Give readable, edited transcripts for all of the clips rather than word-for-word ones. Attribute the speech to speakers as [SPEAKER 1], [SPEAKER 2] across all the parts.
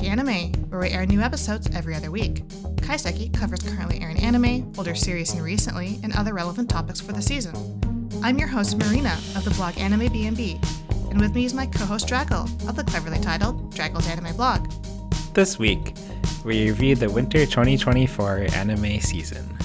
[SPEAKER 1] Anime, where we air new episodes every other week. Kaiseki covers currently airing anime, older series and recently, and other relevant topics for the season. I'm your host Marina of the blog Anime B&B, and with me is my co-host Draggle of the cleverly titled Draggle's Anime Blog.
[SPEAKER 2] This week, we review the Winter 2024 anime season.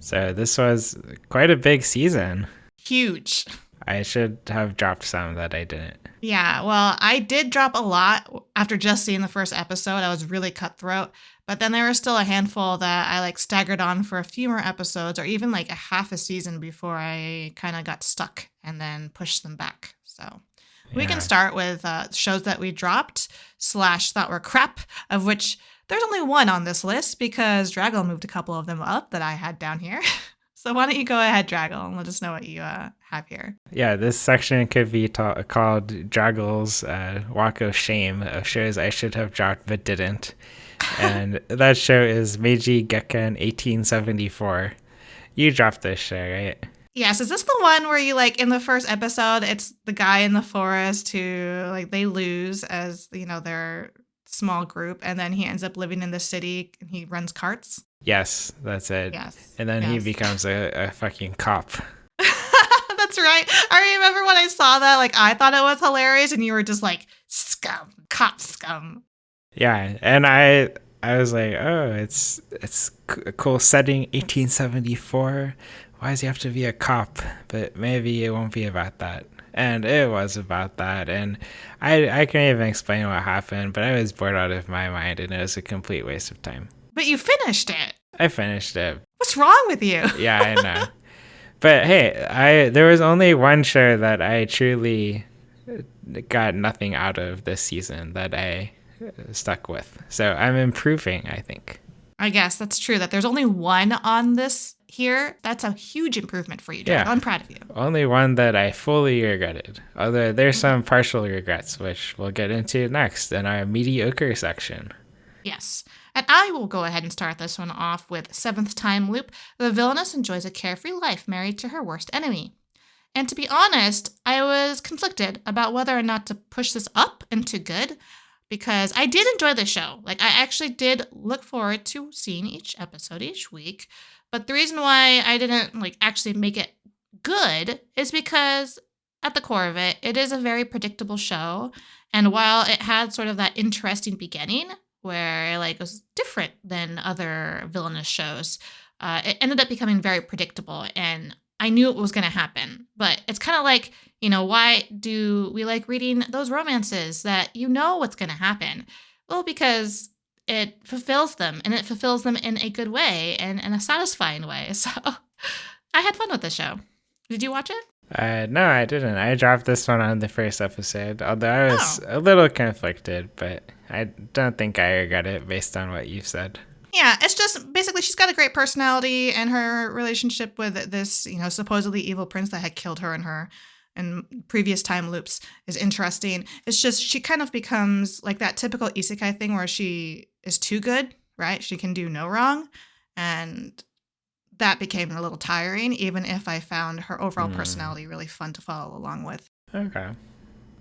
[SPEAKER 2] So this was quite a big season.
[SPEAKER 1] Huge.
[SPEAKER 2] I should have dropped some that I didn't.
[SPEAKER 1] Yeah, well, I did drop a lot after just seeing the first episode. I was really cutthroat, but then there were still a handful that I staggered on for a few more episodes or even a half a season before I kind of got stuck and then pushed them back. So we can start with shows that we dropped / thought were crap, of which there's only one on this list because Draggle moved a couple of them up that I had down here. So why don't you go ahead, Draggle, and let us know what you have here.
[SPEAKER 2] Yeah, this section could be called Draggle's Walk of Shame of shows I should have dropped but didn't. And that show is Meiji Gekken 1874. You dropped this show, right?
[SPEAKER 1] Yes, is this the one where you in the first episode, it's the guy in the forest who they lose as, their small group, and then he ends up living in the city and he runs carts?
[SPEAKER 2] Yes, that's it.
[SPEAKER 1] Yes.
[SPEAKER 2] And then he becomes a fucking cop.
[SPEAKER 1] That's right. I remember when I saw that, I thought it was hilarious, and you were just scum, cop scum.
[SPEAKER 2] Yeah, and I was like, oh, it's a cool setting, 1874. Why does he have to be a cop? But maybe it won't be about that. And it was about that. And I can't even explain what happened, but I was bored out of my mind, and it was a complete waste of time.
[SPEAKER 1] But you finished it.
[SPEAKER 2] I finished it.
[SPEAKER 1] What's wrong with you?
[SPEAKER 2] Yeah, I know. But hey, there was only one show that I truly got nothing out of this season that I stuck with. So I'm improving, I think.
[SPEAKER 1] I guess that's true that there's only one on this here. That's a huge improvement for you, Jack. Yeah. I'm proud of you.
[SPEAKER 2] Only one that I fully regretted. Although there's some partial regrets, which we'll get into next in our mediocre section.
[SPEAKER 1] Yes. And I will go ahead and start this one off with Seventh Time Loop. The villainess enjoys a carefree life married to her worst enemy. And to be honest, I was conflicted about whether or not to push this up into good, because I did enjoy the show. I actually did look forward to seeing each episode each week. But the reason why I didn't actually make it good is because at the core of it, it is a very predictable show. And while it had sort of that interesting beginning where it was different than other villainous shows, it ended up becoming very predictable, and I knew it was going to happen. But it's kind of why do we like reading those romances that what's going to happen? Well, because it fulfills them, and it fulfills them in a good way and in a satisfying way. So I had fun with the show. Did you watch it?
[SPEAKER 2] No, I didn't. I dropped this one on the first episode, although I was a little conflicted, but I don't think I regret it based on what you've said.
[SPEAKER 1] Yeah, it's just basically she's got a great personality, and her relationship with this, supposedly evil prince that had killed her in previous time loops is interesting. It's just she kind of becomes that typical isekai thing where she is too good, right? She can do no wrong, and that became a little tiring, even if I found her overall personality really fun to follow along with.
[SPEAKER 2] Okay.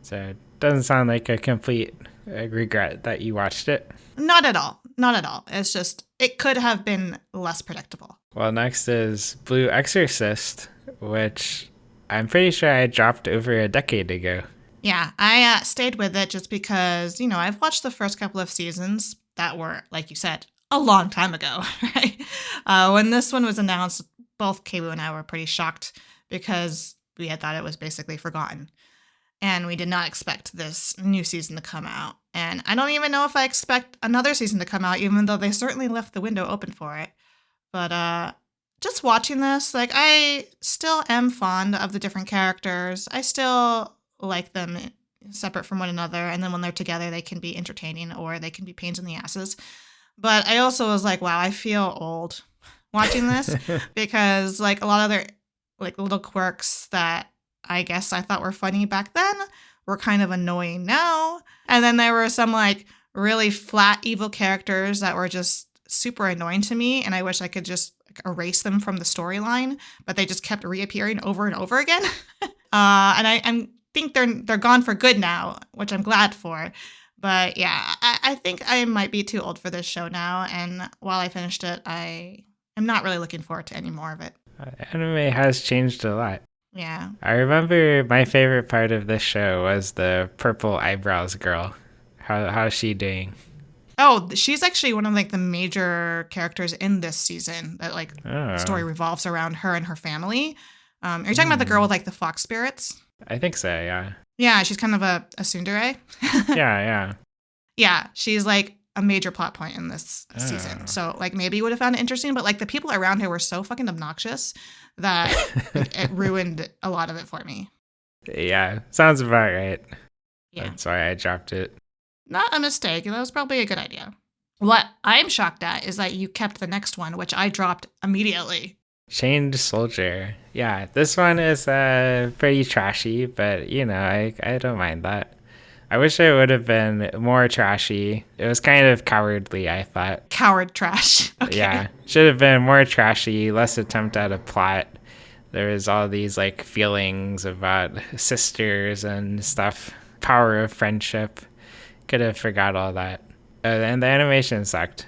[SPEAKER 2] So it doesn't sound like a complete regret that you watched it.
[SPEAKER 1] Not at all. Not at all. It's just, it could have been less predictable.
[SPEAKER 2] Well, next is Blue Exorcist, which I'm pretty sure I dropped over a decade ago.
[SPEAKER 1] Yeah, I stayed with it just because, I've watched the first couple of seasons that were, like you said, a long time ago, right? When this one was announced, both Kabu and I were pretty shocked because we had thought it was basically forgotten. And we did not expect this new season to come out. And I don't even know if I expect another season to come out, even though they certainly left the window open for it. But just watching this, I still am fond of the different characters. I still like them separate from one another. And then when they're together, they can be entertaining or they can be pains in the asses. But I also was wow, I feel old watching this because a lot of their little quirks that I guess I thought were funny back then were kind of annoying now. And then there were some really flat evil characters that were just super annoying to me, and I wish I could just erase them from the storyline, but they just kept reappearing over and over again. And I think they're gone for good now, which I'm glad for. But yeah, I think I might be too old for this show now. And while I finished it, I am not really looking forward to any more of it.
[SPEAKER 2] Anime has changed a lot.
[SPEAKER 1] Yeah.
[SPEAKER 2] I remember my favorite part of this show was the purple eyebrows girl. How's she doing?
[SPEAKER 1] Oh, she's actually one of like the major characters in this season. That like story revolves around her and her family. Are you talking about the girl with like the fox spirits?
[SPEAKER 2] I think so, yeah.
[SPEAKER 1] Yeah, she's kind of a tsundere.
[SPEAKER 2] Yeah.
[SPEAKER 1] Yeah, she's like a major plot point in this season. So like maybe you would have found it interesting, but like the people around her were so fucking obnoxious that it ruined a lot of it for me.
[SPEAKER 2] Yeah, sounds about right.
[SPEAKER 1] Yeah.
[SPEAKER 2] That's why I dropped it.
[SPEAKER 1] Not a mistake. That was probably a good idea. What I'm shocked at is that you kept the next one, which I dropped immediately.
[SPEAKER 2] Chained Soldier. Yeah, this one is pretty trashy, but you know, I don't mind that. I wish it would have been more trashy. It was kind of cowardly, I thought.
[SPEAKER 1] Coward trash. Okay.
[SPEAKER 2] Yeah, should have been more trashy, less attempt at a plot. There was all these like feelings about sisters and stuff, power of friendship. Could have forgot all that. And the animation sucked,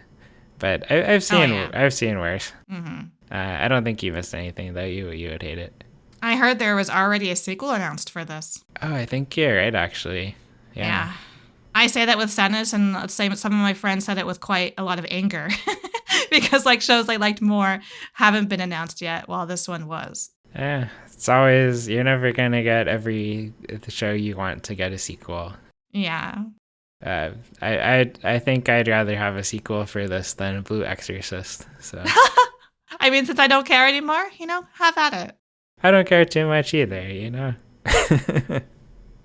[SPEAKER 2] but I've seen worse.
[SPEAKER 1] Mm-hmm.
[SPEAKER 2] I don't think you missed anything though. You would hate it.
[SPEAKER 1] I heard there was already a sequel announced for this.
[SPEAKER 2] Oh, I think you're right, actually. Yeah.
[SPEAKER 1] I say that with sadness, and let's say some of my friends said it with quite a lot of anger because like shows I liked more haven't been announced yet, while this one was.
[SPEAKER 2] Yeah, it's always, you're never gonna get the show you want to get a sequel.
[SPEAKER 1] Yeah.
[SPEAKER 2] I think I'd rather have a sequel for this than Blue Exorcist. So.
[SPEAKER 1] I mean, since I don't care anymore, have at it.
[SPEAKER 2] I don't care too much either,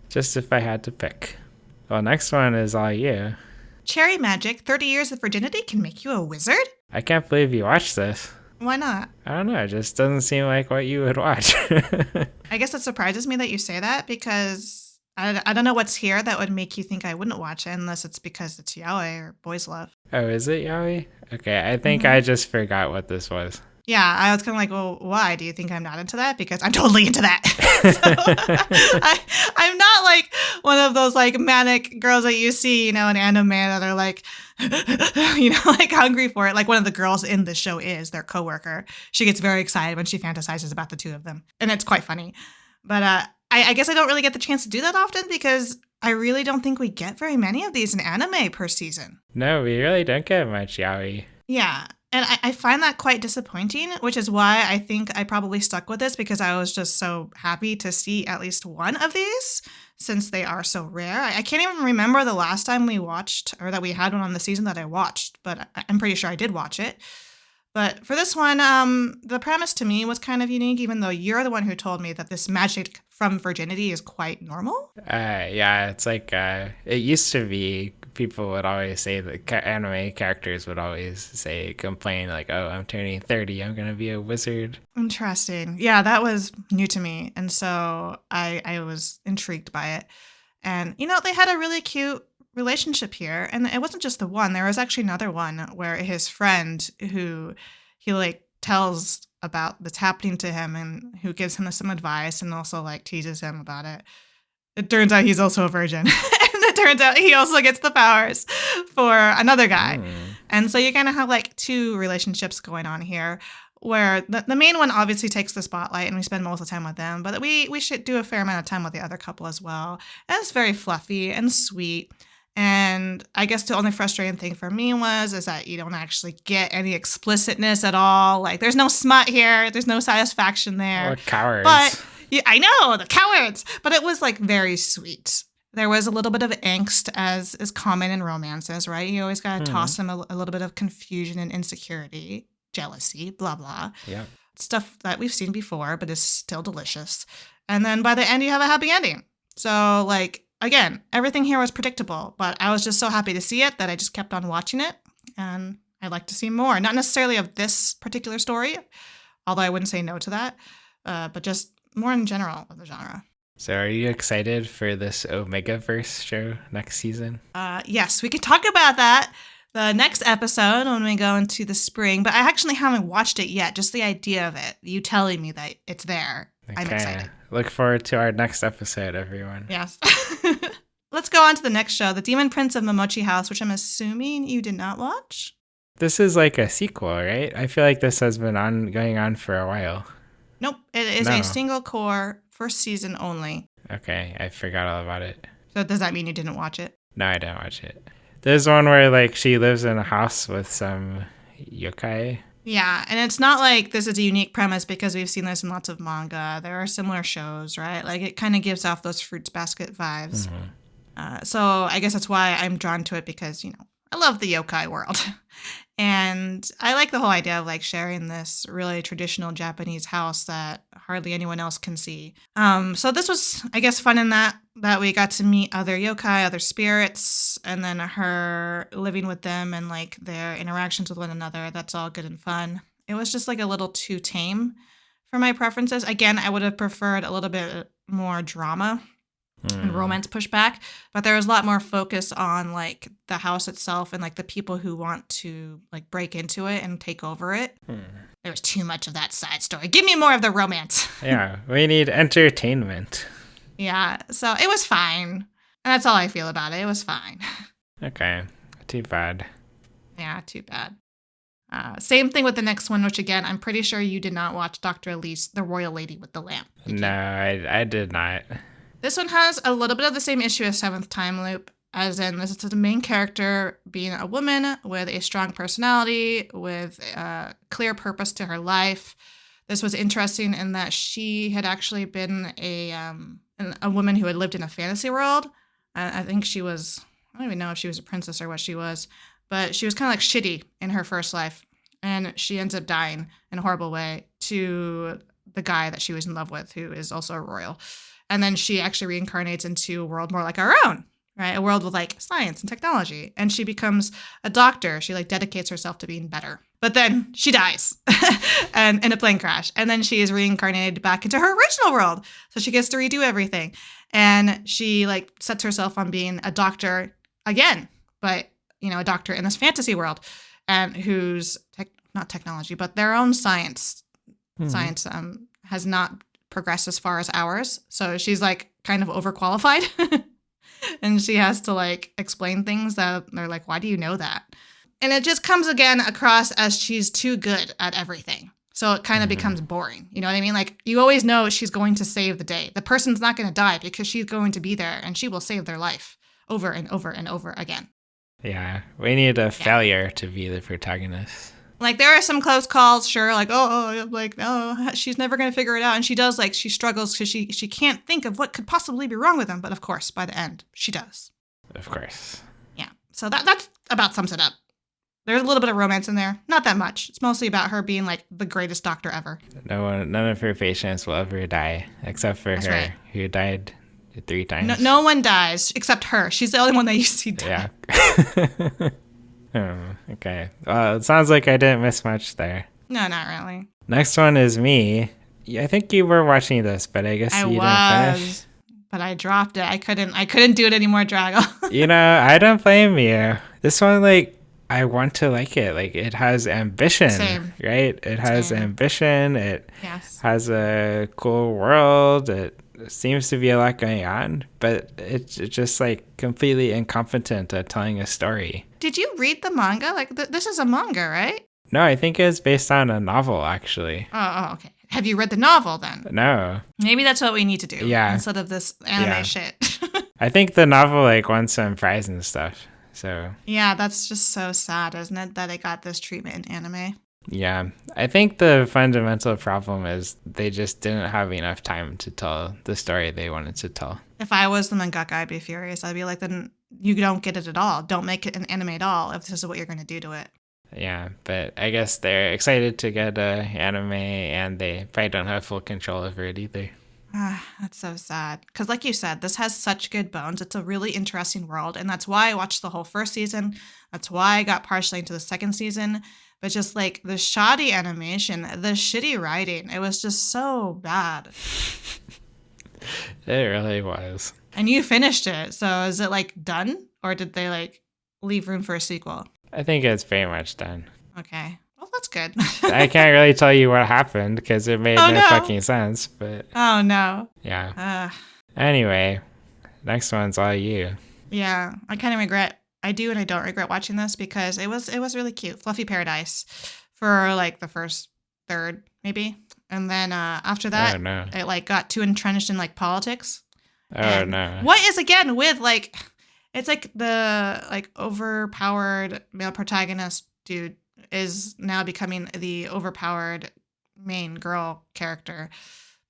[SPEAKER 2] Just if I had to pick. Well, next one is all you.
[SPEAKER 1] Cherry Magic, 30 Years of Virginity can make you a wizard?
[SPEAKER 2] I can't believe you watched this.
[SPEAKER 1] Why not?
[SPEAKER 2] I don't know. It just doesn't seem like what you would watch.
[SPEAKER 1] I guess it surprises me that you say that because I don't know what's here that would make you think I wouldn't watch it unless it's because it's yaoi or boys love.
[SPEAKER 2] Oh, is it yaoi? Okay, I think I just forgot what this was.
[SPEAKER 1] Yeah, I was kind of like, well, why? Do you think I'm not into that? Because I'm totally into that. So, I'm not like one of those like manic girls that you see, in anime that are like, like hungry for it. Like one of the girls in the show is their coworker. She gets very excited when she fantasizes about the two of them. And it's quite funny. But I guess I don't really get the chance to do that often because I really don't think we get very many of these in anime per season.
[SPEAKER 2] No, we really don't get much yaoi.
[SPEAKER 1] Yeah. And I find that quite disappointing, which is why I think I probably stuck with this because I was just so happy to see at least one of these since they are so rare. I can't even remember the last time we watched or that we had one on the season that I watched, but I'm pretty sure I did watch it. But for this one, the premise to me was kind of unique, even though you're the one who told me that this magic from virginity is quite normal.
[SPEAKER 2] Yeah, it's like it used to be. People would always say that anime characters would always complain like, "Oh, I'm turning 30. I'm gonna be a wizard."
[SPEAKER 1] Interesting. Yeah, that was new to me, and so I was intrigued by it. And they had a really cute relationship here, and it wasn't just the one. There was actually another one where his friend who he like tells about that's happening to him and who gives him some advice and also like teases him about it. It turns out he's also a virgin. And it turns out he also gets the powers for another guy. And so you kind of have like two relationships going on here where the main one obviously takes the spotlight and we spend most of the time with them, but we should do a fair amount of time with the other couple as well. And it's very fluffy and sweet. And I guess the only frustrating thing for me is that you don't actually get any explicitness at all. Like there's no smut here. There's no satisfaction there.
[SPEAKER 2] Or cowards.
[SPEAKER 1] But yeah, I know, the cowards. But it was like very sweet. There was a little bit of angst as is common in romances, right? You always got to toss them a little bit of confusion and insecurity, jealousy, blah, blah.
[SPEAKER 2] Yeah.
[SPEAKER 1] Stuff that we've seen before, but is still delicious. And then by the end, you have a happy ending. So like, again, everything here was predictable, but I was just so happy to see it that I just kept on watching it. And I'd like to see more. Not necessarily of this particular story, although I wouldn't say no to that, but just more in general of the genre.
[SPEAKER 2] So are you excited for this Omegaverse show next season?
[SPEAKER 1] Yes, we could talk about that the next episode when we go into the spring, but I actually haven't watched it yet. Just the idea of it, you telling me that it's there. Okay. I'm excited.
[SPEAKER 2] Look forward to our next episode, everyone.
[SPEAKER 1] Yes. let's go on to the next show, The Demon Prince of Momochi House, which I'm assuming you did not watch.
[SPEAKER 2] This is like a sequel, right? I feel like this has been going on for a while.
[SPEAKER 1] Nope, it is a single core, first season only.
[SPEAKER 2] Okay, I forgot all about it.
[SPEAKER 1] So does that mean you didn't watch it?
[SPEAKER 2] No, I didn't watch it. There's one where like she lives in a house with some yokai.
[SPEAKER 1] Yeah, and it's not like this is a unique premise because we've seen this in lots of manga. There are similar shows, right? Like it kind of gives off those fruits basket vibes. So I guess that's why I'm drawn to it because, I love the yokai world. And I like the whole idea of like sharing this really traditional Japanese house that hardly anyone else can see. So this was, I guess, fun in that we got to meet other yokai, other spirits, and then her living with them and like their interactions with one another. That's all good and fun. It was just like a little too tame for my preferences. Again, I would have preferred a little bit more drama and romance pushback, but there was a lot more focus on like the house itself and like the people who want to like break into it and take over it. There was too much of that side story. Give me more of the romance.
[SPEAKER 2] Yeah, we need entertainment.
[SPEAKER 1] Yeah, so it was fine. And that's all I feel about it. It was fine.
[SPEAKER 2] Okay, too bad.
[SPEAKER 1] Yeah, too bad. Same thing with the next one, which again, I'm pretty sure you did not watch Dr. Elise, the royal lady with the lamp.
[SPEAKER 2] No, I did not.
[SPEAKER 1] This one has a little bit of the same issue as Seventh Time Loop, as in this is the main character being a woman with a strong personality, with a clear purpose to her life. This was interesting in that she had actually been a woman who had lived in a fantasy world. I think she was, I don't even know if she was a princess or what she was, but she was kind of like shitty in her first life. And she ends up dying in a horrible way to the guy that she was in love with, who is also a royal. And then she actually reincarnates into a world more like our own, right? A world with like science and technology. And she becomes a doctor. She like dedicates herself to being better. But then she dies and in a plane crash. And then she is reincarnated back into her original world. So she gets to redo everything. And she like sets herself on being a doctor again, but a doctor in this fantasy world and whose not technology, but their own science has not progressed as far as ours. So she's like kind of overqualified and she has to like explain things that they're like, why do you know that? And it just comes again across as she's too good at everything. So it kind of becomes boring. You know what I mean? Like you always know she's going to save the day. The person's not going to die because she's going to be there and she will save their life over and over and over again.
[SPEAKER 2] Yeah, we need a failure to be the protagonist.
[SPEAKER 1] Like, there are some close calls, sure, like, no, she's never going to figure it out. And she does, like, she struggles because she can't think of what could possibly be wrong with him. But, of course, by the end, she does.
[SPEAKER 2] Of course.
[SPEAKER 1] Yeah. So that's about sums it up. There's a little bit of romance in there. Not that much. It's mostly about her being, like, the greatest doctor ever.
[SPEAKER 2] None of her patients will ever die, except for her, right, who died 3 times.
[SPEAKER 1] No one dies except her. She's the only one that you see die.
[SPEAKER 2] Yeah. Okay. Well, it sounds like I didn't miss much there.
[SPEAKER 1] No, not really.
[SPEAKER 2] Next one is me. I think you were watching this, but I guess you didn't finish.
[SPEAKER 1] But I dropped it. I couldn't do it anymore, Drago.
[SPEAKER 2] I don't blame you. This one, like, I want to like it. Like, it has ambition.
[SPEAKER 1] Same.
[SPEAKER 2] Right? It has ambition. It has a cool world. It seems to be a lot going on, but it's just like completely incompetent at telling a story.
[SPEAKER 1] Did you read the manga? Like, this is a manga, right?
[SPEAKER 2] No, I think it's based on a novel, actually.
[SPEAKER 1] Oh, okay. Have you read the novel then?
[SPEAKER 2] No.
[SPEAKER 1] Maybe that's what we need to do.
[SPEAKER 2] Yeah.
[SPEAKER 1] Instead of this anime shit.
[SPEAKER 2] I think the novel like won some prize and stuff. So.
[SPEAKER 1] Yeah, that's just so sad, isn't it? That it got this treatment in anime.
[SPEAKER 2] Yeah, I think the fundamental problem is they just didn't have enough time to tell the story they wanted to tell.
[SPEAKER 1] If I was the mangaka, I'd be furious. I'd be like, then you don't get it at all. Don't make it an anime at all if this is what you're going to do to it.
[SPEAKER 2] Yeah, but I guess they're excited to get an anime and they probably don't have full control over it either.
[SPEAKER 1] That's so sad. Because like you said, this has such good bones. It's a really interesting world. And that's why I watched the whole first season. That's why I got partially into the second season. But just like the shoddy animation, the shitty writing, it was just so bad.
[SPEAKER 2] It really was.
[SPEAKER 1] And you finished it. So is it like done? Or did they like leave room for a sequel?
[SPEAKER 2] I think it's pretty much done.
[SPEAKER 1] Okay. Well, that's good.
[SPEAKER 2] I can't really tell you what happened because it made no fucking sense. But
[SPEAKER 1] oh, no.
[SPEAKER 2] Yeah. Anyway, Next one's all you.
[SPEAKER 1] Yeah, I kind of regret. I do and I don't regret watching this because it was really cute. Fluffy Paradise for like the first third maybe, and then after that,
[SPEAKER 2] Oh no.
[SPEAKER 1] it like got too entrenched in like politics.
[SPEAKER 2] Oh
[SPEAKER 1] And
[SPEAKER 2] no.
[SPEAKER 1] what is again with like, it's like the like overpowered male protagonist dude is now becoming the overpowered main girl character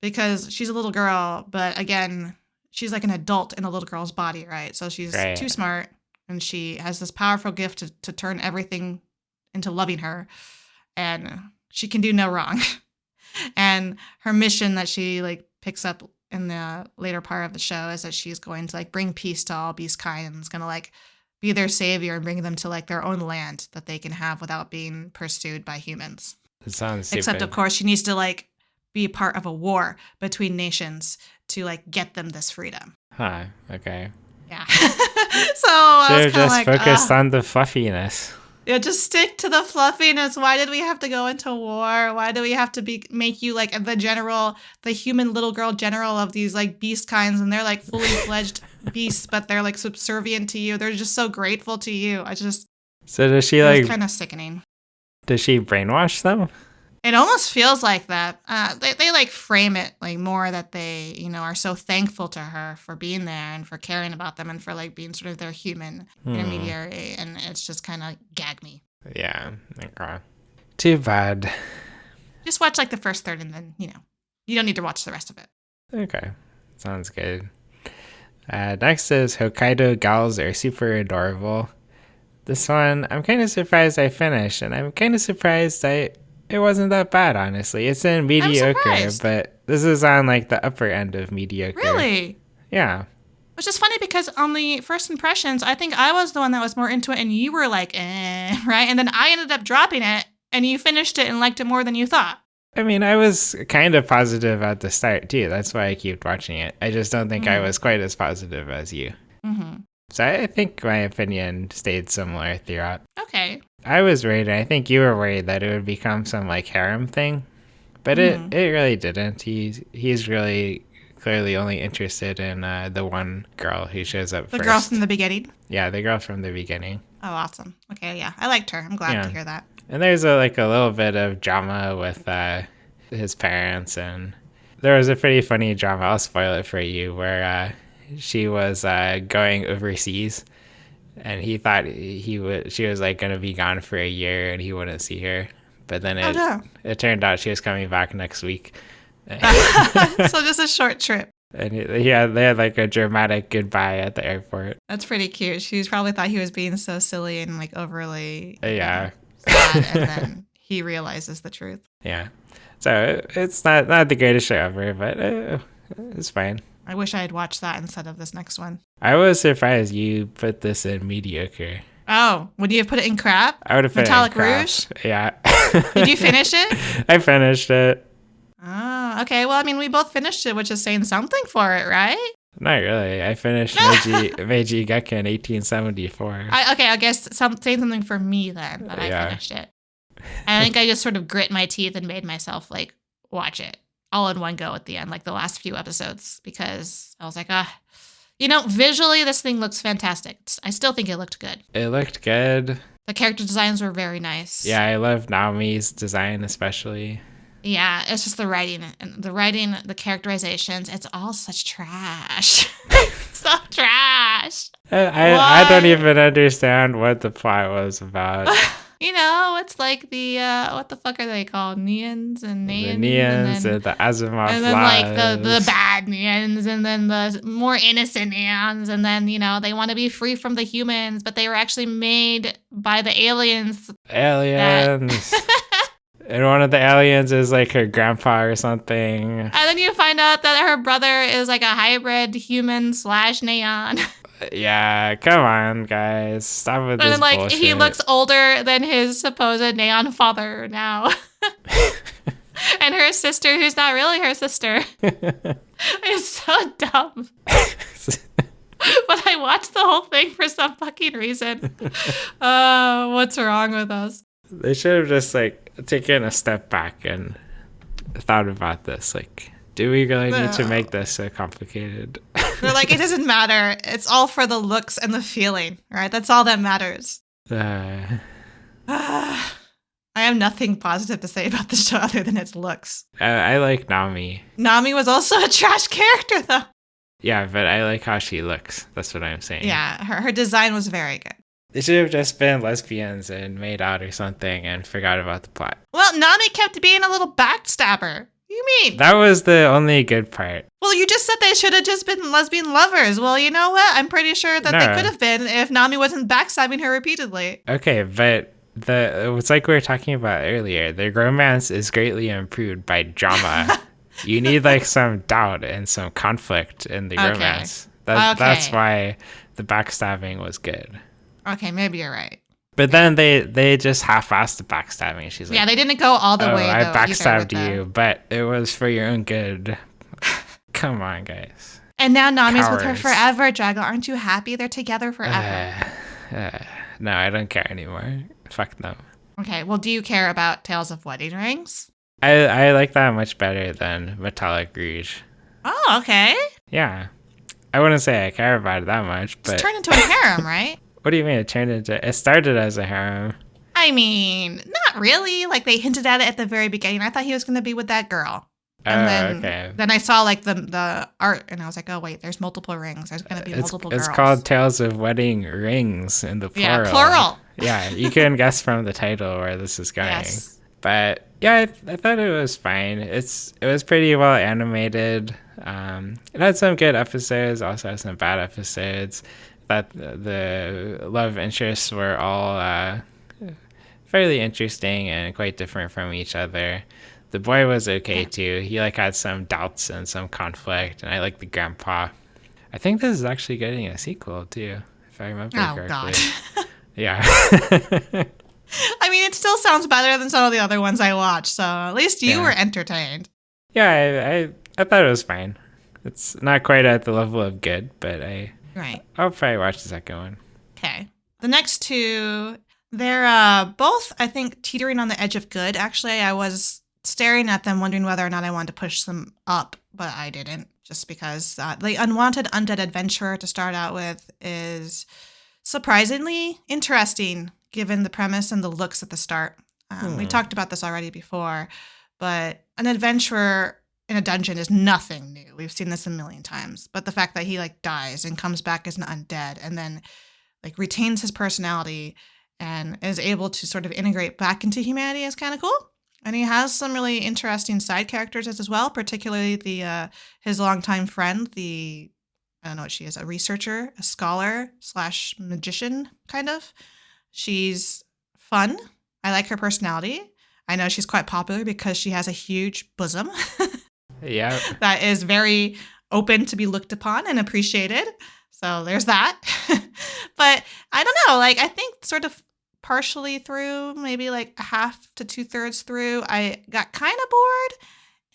[SPEAKER 1] because she's a little girl, but again, she's like an adult in a little girl's body, right? So she's
[SPEAKER 2] Right.
[SPEAKER 1] too smart and she has this powerful gift to turn everything into loving her, and she can do no wrong. And her mission that she like picks up in the later part of the show is that she's going to like bring peace to all beast kind and is going to like be their savior and bring them to like their own land that they can have without being pursued by humans.
[SPEAKER 2] It sounds stupid.
[SPEAKER 1] Except of course she needs to like be part of a war between nations to like get them this freedom.
[SPEAKER 2] Huh. Okay.
[SPEAKER 1] Yeah. So I
[SPEAKER 2] Should
[SPEAKER 1] was
[SPEAKER 2] have
[SPEAKER 1] kind of
[SPEAKER 2] just
[SPEAKER 1] like,
[SPEAKER 2] focused on the fluffiness.
[SPEAKER 1] yeah, just stick to the fluffiness. Why did we have to go into war? Why do we have to make you like the general, the human little girl general of these like beast kinds, and they're like fully fledged beasts, but they're like subservient to you. They're just so grateful to you.
[SPEAKER 2] So does she
[SPEAKER 1] It
[SPEAKER 2] like?
[SPEAKER 1] was kind of sickening.
[SPEAKER 2] Does she brainwash them?
[SPEAKER 1] It almost feels like that. They like frame it like more that they, are so thankful to her for being there and for caring about them and for like being sort of their human intermediary. And it's just kind of gag me.
[SPEAKER 2] Yeah. Okay. Too bad.
[SPEAKER 1] Just watch like the first third and then, you don't need to watch the rest of it.
[SPEAKER 2] Okay. Sounds good. Next is Hokkaido Gals Are Super Adorable. This one, I'm kind of surprised I finished, and I'm kind of surprised it wasn't that bad, honestly. It's in mediocre, but this is on like the upper end of mediocre.
[SPEAKER 1] Really?
[SPEAKER 2] Yeah.
[SPEAKER 1] Which is funny because on the first impressions, I think I was the one that was more into it and you were like, right? And then I ended up dropping it and you finished it and liked it more than you thought.
[SPEAKER 2] I mean, I was kind of positive at the start, too. That's why I kept watching it. I just don't think I was quite as positive as you.
[SPEAKER 1] Mm-hmm.
[SPEAKER 2] So I think my opinion stayed similar throughout.
[SPEAKER 1] Okay.
[SPEAKER 2] I was worried, and I think you were worried that it would become some like harem thing, but it really didn't. He's really clearly only interested in the one girl who shows up first.
[SPEAKER 1] The girl from the beginning?
[SPEAKER 2] Yeah, the girl from the beginning.
[SPEAKER 1] Oh, awesome. Okay, yeah. I liked her. I'm glad to hear that.
[SPEAKER 2] And there's a little bit of drama with his parents, and there was a pretty funny drama. I'll spoil it for you, where she was going overseas, and he thought she was like going to be gone for a year and he wouldn't see her, but then it turned out she was coming back next week.
[SPEAKER 1] So just a short trip.
[SPEAKER 2] And they had like a dramatic goodbye at the airport.
[SPEAKER 1] That's pretty cute. She probably thought he was being so silly and like overly
[SPEAKER 2] sad,
[SPEAKER 1] and then he realizes the truth.
[SPEAKER 2] Yeah. So it's not the greatest show ever, but it's fine.
[SPEAKER 1] I wish I had watched that instead of this next one.
[SPEAKER 2] I was surprised you put this in mediocre.
[SPEAKER 1] Oh, would you have put it in crap?
[SPEAKER 2] I would have put
[SPEAKER 1] Metallic
[SPEAKER 2] it in crap.
[SPEAKER 1] Rouge?
[SPEAKER 2] Yeah.
[SPEAKER 1] Did you finish it?
[SPEAKER 2] I finished it.
[SPEAKER 1] Oh, okay. Well, I mean, we both finished it, which is saying something for it, right?
[SPEAKER 2] Not really. I finished Meiji Gekken 1874.
[SPEAKER 1] I guess saying something for me then, that I finished it. I think I just sort of grit my teeth and made myself like watch it all in one go at the end, like the last few episodes, because I was like, visually this thing looks fantastic. I still think it looked good.
[SPEAKER 2] It looked good.
[SPEAKER 1] The character designs were very nice.
[SPEAKER 2] Yeah, I love Naomi's design especially.
[SPEAKER 1] Yeah, it's just the writing, the characterizations. It's all such trash. So trash.
[SPEAKER 2] I don't even understand what the plot was about.
[SPEAKER 1] It's like the, what the fuck are they called? Neons and Neons?
[SPEAKER 2] The Neons and the Asimov
[SPEAKER 1] and then like the bad Neons and then the more innocent Neons. And then, they want to be free from the humans, but they were actually made by the aliens.
[SPEAKER 2] Aliens. And one of the aliens is like her grandpa or something.
[SPEAKER 1] And then you find out that her brother is like a hybrid human/neon.
[SPEAKER 2] Yeah, come on, guys. Stop with this
[SPEAKER 1] And like
[SPEAKER 2] bullshit.
[SPEAKER 1] he looks older than his supposed neon father now. And her sister, who's not really her sister. It's so dumb. But I watched the whole thing for some fucking reason. What's wrong with us?
[SPEAKER 2] They should have just like taken a step back and thought about this. Like, do we really need to make this so complicated?
[SPEAKER 1] They're like, it doesn't matter. It's all for the looks and the feeling, right? That's all that matters. I have nothing positive to say about the show other than its looks.
[SPEAKER 2] I like Nami.
[SPEAKER 1] Nami was also a trash character, though.
[SPEAKER 2] Yeah, but I like how she looks. That's what I'm saying.
[SPEAKER 1] Yeah, her design was very good.
[SPEAKER 2] They should have just been lesbians and made out or something and forgot about the plot.
[SPEAKER 1] Well, Nami kept being a little backstabber. You mean?
[SPEAKER 2] That was the only good part.
[SPEAKER 1] Well, you just said they should have just been lesbian lovers. Well, you know what? I'm pretty sure that they could have been if Nami wasn't backstabbing her repeatedly.
[SPEAKER 2] Okay, but it's like we were talking about earlier. The romance is greatly improved by drama. You need like some doubt and some conflict in the romance. That's why the backstabbing was good.
[SPEAKER 1] Okay, maybe you're right.
[SPEAKER 2] But then they just half-assed the backstabbing. She's like,
[SPEAKER 1] yeah, they didn't go all the way.
[SPEAKER 2] I backstabbed you, but it was for your own good. Come on, guys.
[SPEAKER 1] And now Nami's with her forever, Drago. Aren't you happy they're together forever?
[SPEAKER 2] No, I don't care anymore. Fuck no.
[SPEAKER 1] Okay, well, do you care about Tales of Wedding Rings?
[SPEAKER 2] I like that much better than Metallic Rouge.
[SPEAKER 1] Oh, okay.
[SPEAKER 2] Yeah. I wouldn't say I care about it that much, but...
[SPEAKER 1] It's turned into a harem, right?
[SPEAKER 2] What do you mean it started as a harem?
[SPEAKER 1] I mean, not really. Like, they hinted at it at the very beginning. I thought he was going to be with that girl. And then I saw, like, the art, and I was like, oh, wait, there's multiple rings. There's going to be multiple girls.
[SPEAKER 2] It's called Tales of Wedding Rings in the plural.
[SPEAKER 1] Yeah, plural.
[SPEAKER 2] Yeah, you can guess from the title where this is going. Yes. But, yeah, I thought it was fine. It was pretty well animated. It had some good episodes, also had some bad episodes. That the love interests were all fairly interesting and quite different from each other. The boy was okay too. He like had some doubts and some conflict, and I like the grandpa. I think this is actually getting a sequel too, if I remember correctly. God. Yeah.
[SPEAKER 1] I mean, it still sounds better than some of the other ones I watched, so at least you were entertained.
[SPEAKER 2] Yeah, I thought it was fine. It's not quite at the level of good, but I'll probably watch the second one.
[SPEAKER 1] Okay. The next two, they're both, I think, teetering on the edge of good. Actually, I was staring at them, wondering whether or not I wanted to push them up, but I didn't, just because the Unwanted Undead Adventurer to start out with is surprisingly interesting, given the premise and the looks at the start. We talked about this already before, but an adventurer in a dungeon is nothing new. We've seen this a million times. But the fact that he like dies and comes back as an undead and then like retains his personality and is able to sort of integrate back into humanity is kind of cool. And he has some really interesting side characters as well, particularly his longtime friend, I don't know what she is, a researcher, a scholar / magician, kind of. She's fun. I like her personality. I know she's quite popular because she has a huge bosom.
[SPEAKER 2] Yeah.
[SPEAKER 1] That is very open to be looked upon and appreciated. So there's that. But I don't know, like I think sort of partially through, maybe like half to 2/3 through, I got kind of bored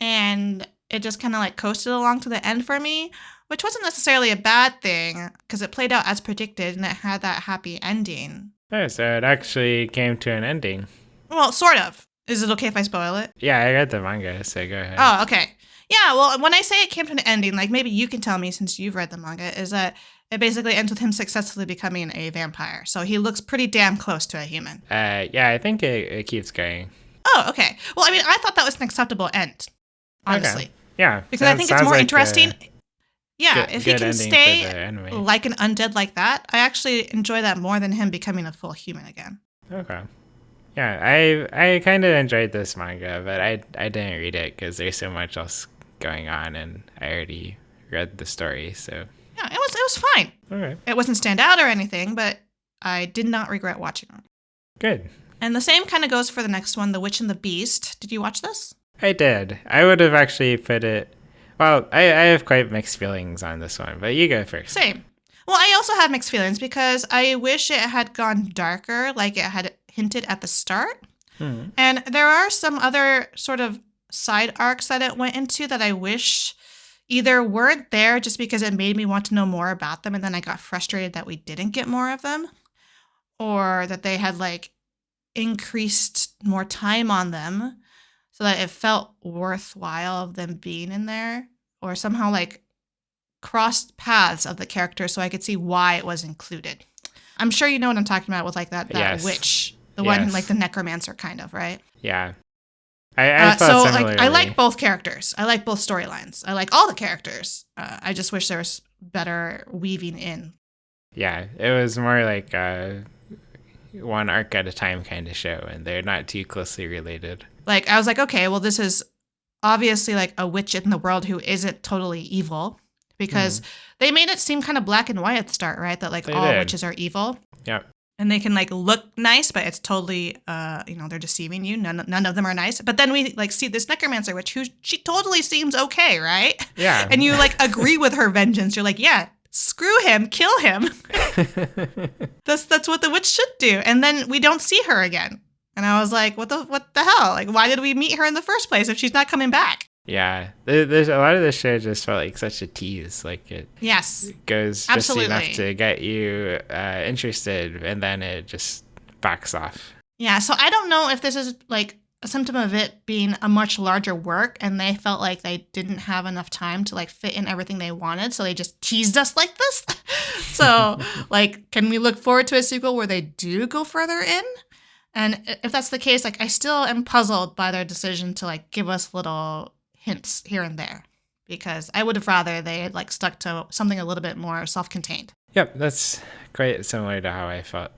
[SPEAKER 1] and it just kind of like coasted along to the end for me, which wasn't necessarily a bad thing because it played out as predicted and it had that happy ending.
[SPEAKER 2] Oh, so it actually came to an ending.
[SPEAKER 1] Well, sort of. Is it okay if I spoil it?
[SPEAKER 2] Yeah, I read the manga, so go ahead.
[SPEAKER 1] Oh, okay. Yeah, well, when I say it came to an ending, like maybe you can tell me since you've read the manga, is that it basically ends with him successfully becoming a vampire. So he looks pretty damn close to a human.
[SPEAKER 2] Yeah, I think it keeps going.
[SPEAKER 1] Oh, okay. Well, I mean, I thought that was an acceptable end, honestly.
[SPEAKER 2] Okay. Yeah.
[SPEAKER 1] Because I think it's more interesting. If he can stay like an undead like that, I actually enjoy that more than him becoming a full human again.
[SPEAKER 2] Okay. Yeah, I kind of enjoyed this manga, but I didn't read it because there's so much else going on, and I already read the story, so...
[SPEAKER 1] Yeah, it was fine.
[SPEAKER 2] Okay.
[SPEAKER 1] It wasn't stand out or anything, but I did not regret watching it.
[SPEAKER 2] Good.
[SPEAKER 1] And the same kind of goes for the next one, The Witch and the Beast. Did you watch this?
[SPEAKER 2] I did. I would have actually put it... Well, I have quite mixed feelings on this one, but you go first.
[SPEAKER 1] Same. Well, I also have mixed feelings because I wish it had gone darker, like it had hinted at the start. And there are some other sort of side arcs that it went into that I wish either weren't there just because it made me want to know more about them and then I got frustrated that we didn't get more of them, or that they had like increased more time on them so that it felt worthwhile of them being in there, or somehow like crossed paths of the character so I could see why it was included. I'm sure you know what I'm talking about with like that
[SPEAKER 2] Yes.
[SPEAKER 1] witch, the
[SPEAKER 2] Yes.
[SPEAKER 1] one like the necromancer kind of, right?
[SPEAKER 2] Yeah. I thought similarly.
[SPEAKER 1] Like I like both characters. I like both storylines. I like all the characters. I just wish there was better weaving in.
[SPEAKER 2] Yeah, it was more like one arc at a time kind of show, and they're not too closely related.
[SPEAKER 1] Like I was like, okay, well this is obviously like a witch in the world who isn't totally evil, because they made it seem kind of black and white at the start, right? That like
[SPEAKER 2] They
[SPEAKER 1] all
[SPEAKER 2] did.
[SPEAKER 1] witches are evil.
[SPEAKER 2] Yep.
[SPEAKER 1] And they can like look nice, but it's totally, they're deceiving you. None of them are nice. But then we like see this necromancer witch who she totally seems okay, right?
[SPEAKER 2] Yeah.
[SPEAKER 1] And you like agree with her vengeance. You're like, yeah, screw him, kill him. That's what the witch should do. And then we don't see her again. And I was like, what the hell? Like, why did we meet her in the first place if she's not coming back?
[SPEAKER 2] Yeah, there's a lot of this show just felt like such a tease. Like it goes just enough to get you interested, and then it just backs off.
[SPEAKER 1] Yeah, so I don't know if this is like a symptom of it being a much larger work, and they felt like they didn't have enough time to like fit in everything they wanted, so they just teased us like this. So like, can we look forward to a sequel where they do go further in? And if that's the case, like I still am puzzled by their decision to like give us little hints here and there, because I would have rather they had like stuck to something a little bit more self-contained.
[SPEAKER 2] Yep, that's quite similar to how I felt.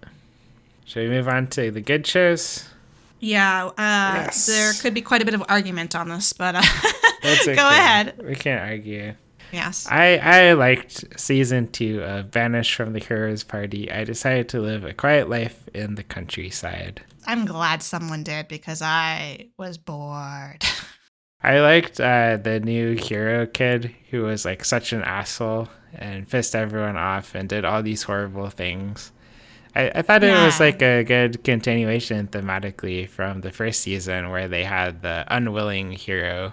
[SPEAKER 2] Should we move on to the good shows?
[SPEAKER 1] Yeah,
[SPEAKER 2] Yes.
[SPEAKER 1] There could be quite a bit of argument on this, but
[SPEAKER 2] That's okay.
[SPEAKER 1] go ahead.
[SPEAKER 2] We can't argue.
[SPEAKER 1] Yes.
[SPEAKER 2] I liked season 2 of Banished from the Heroes Party. I decided to live a quiet life in the countryside.
[SPEAKER 1] I'm glad someone did, because I was bored.
[SPEAKER 2] I liked the new hero kid who was like such an asshole and pissed everyone off and did all these horrible things. I thought it was like a good continuation thematically from the first season, where they had the unwilling hero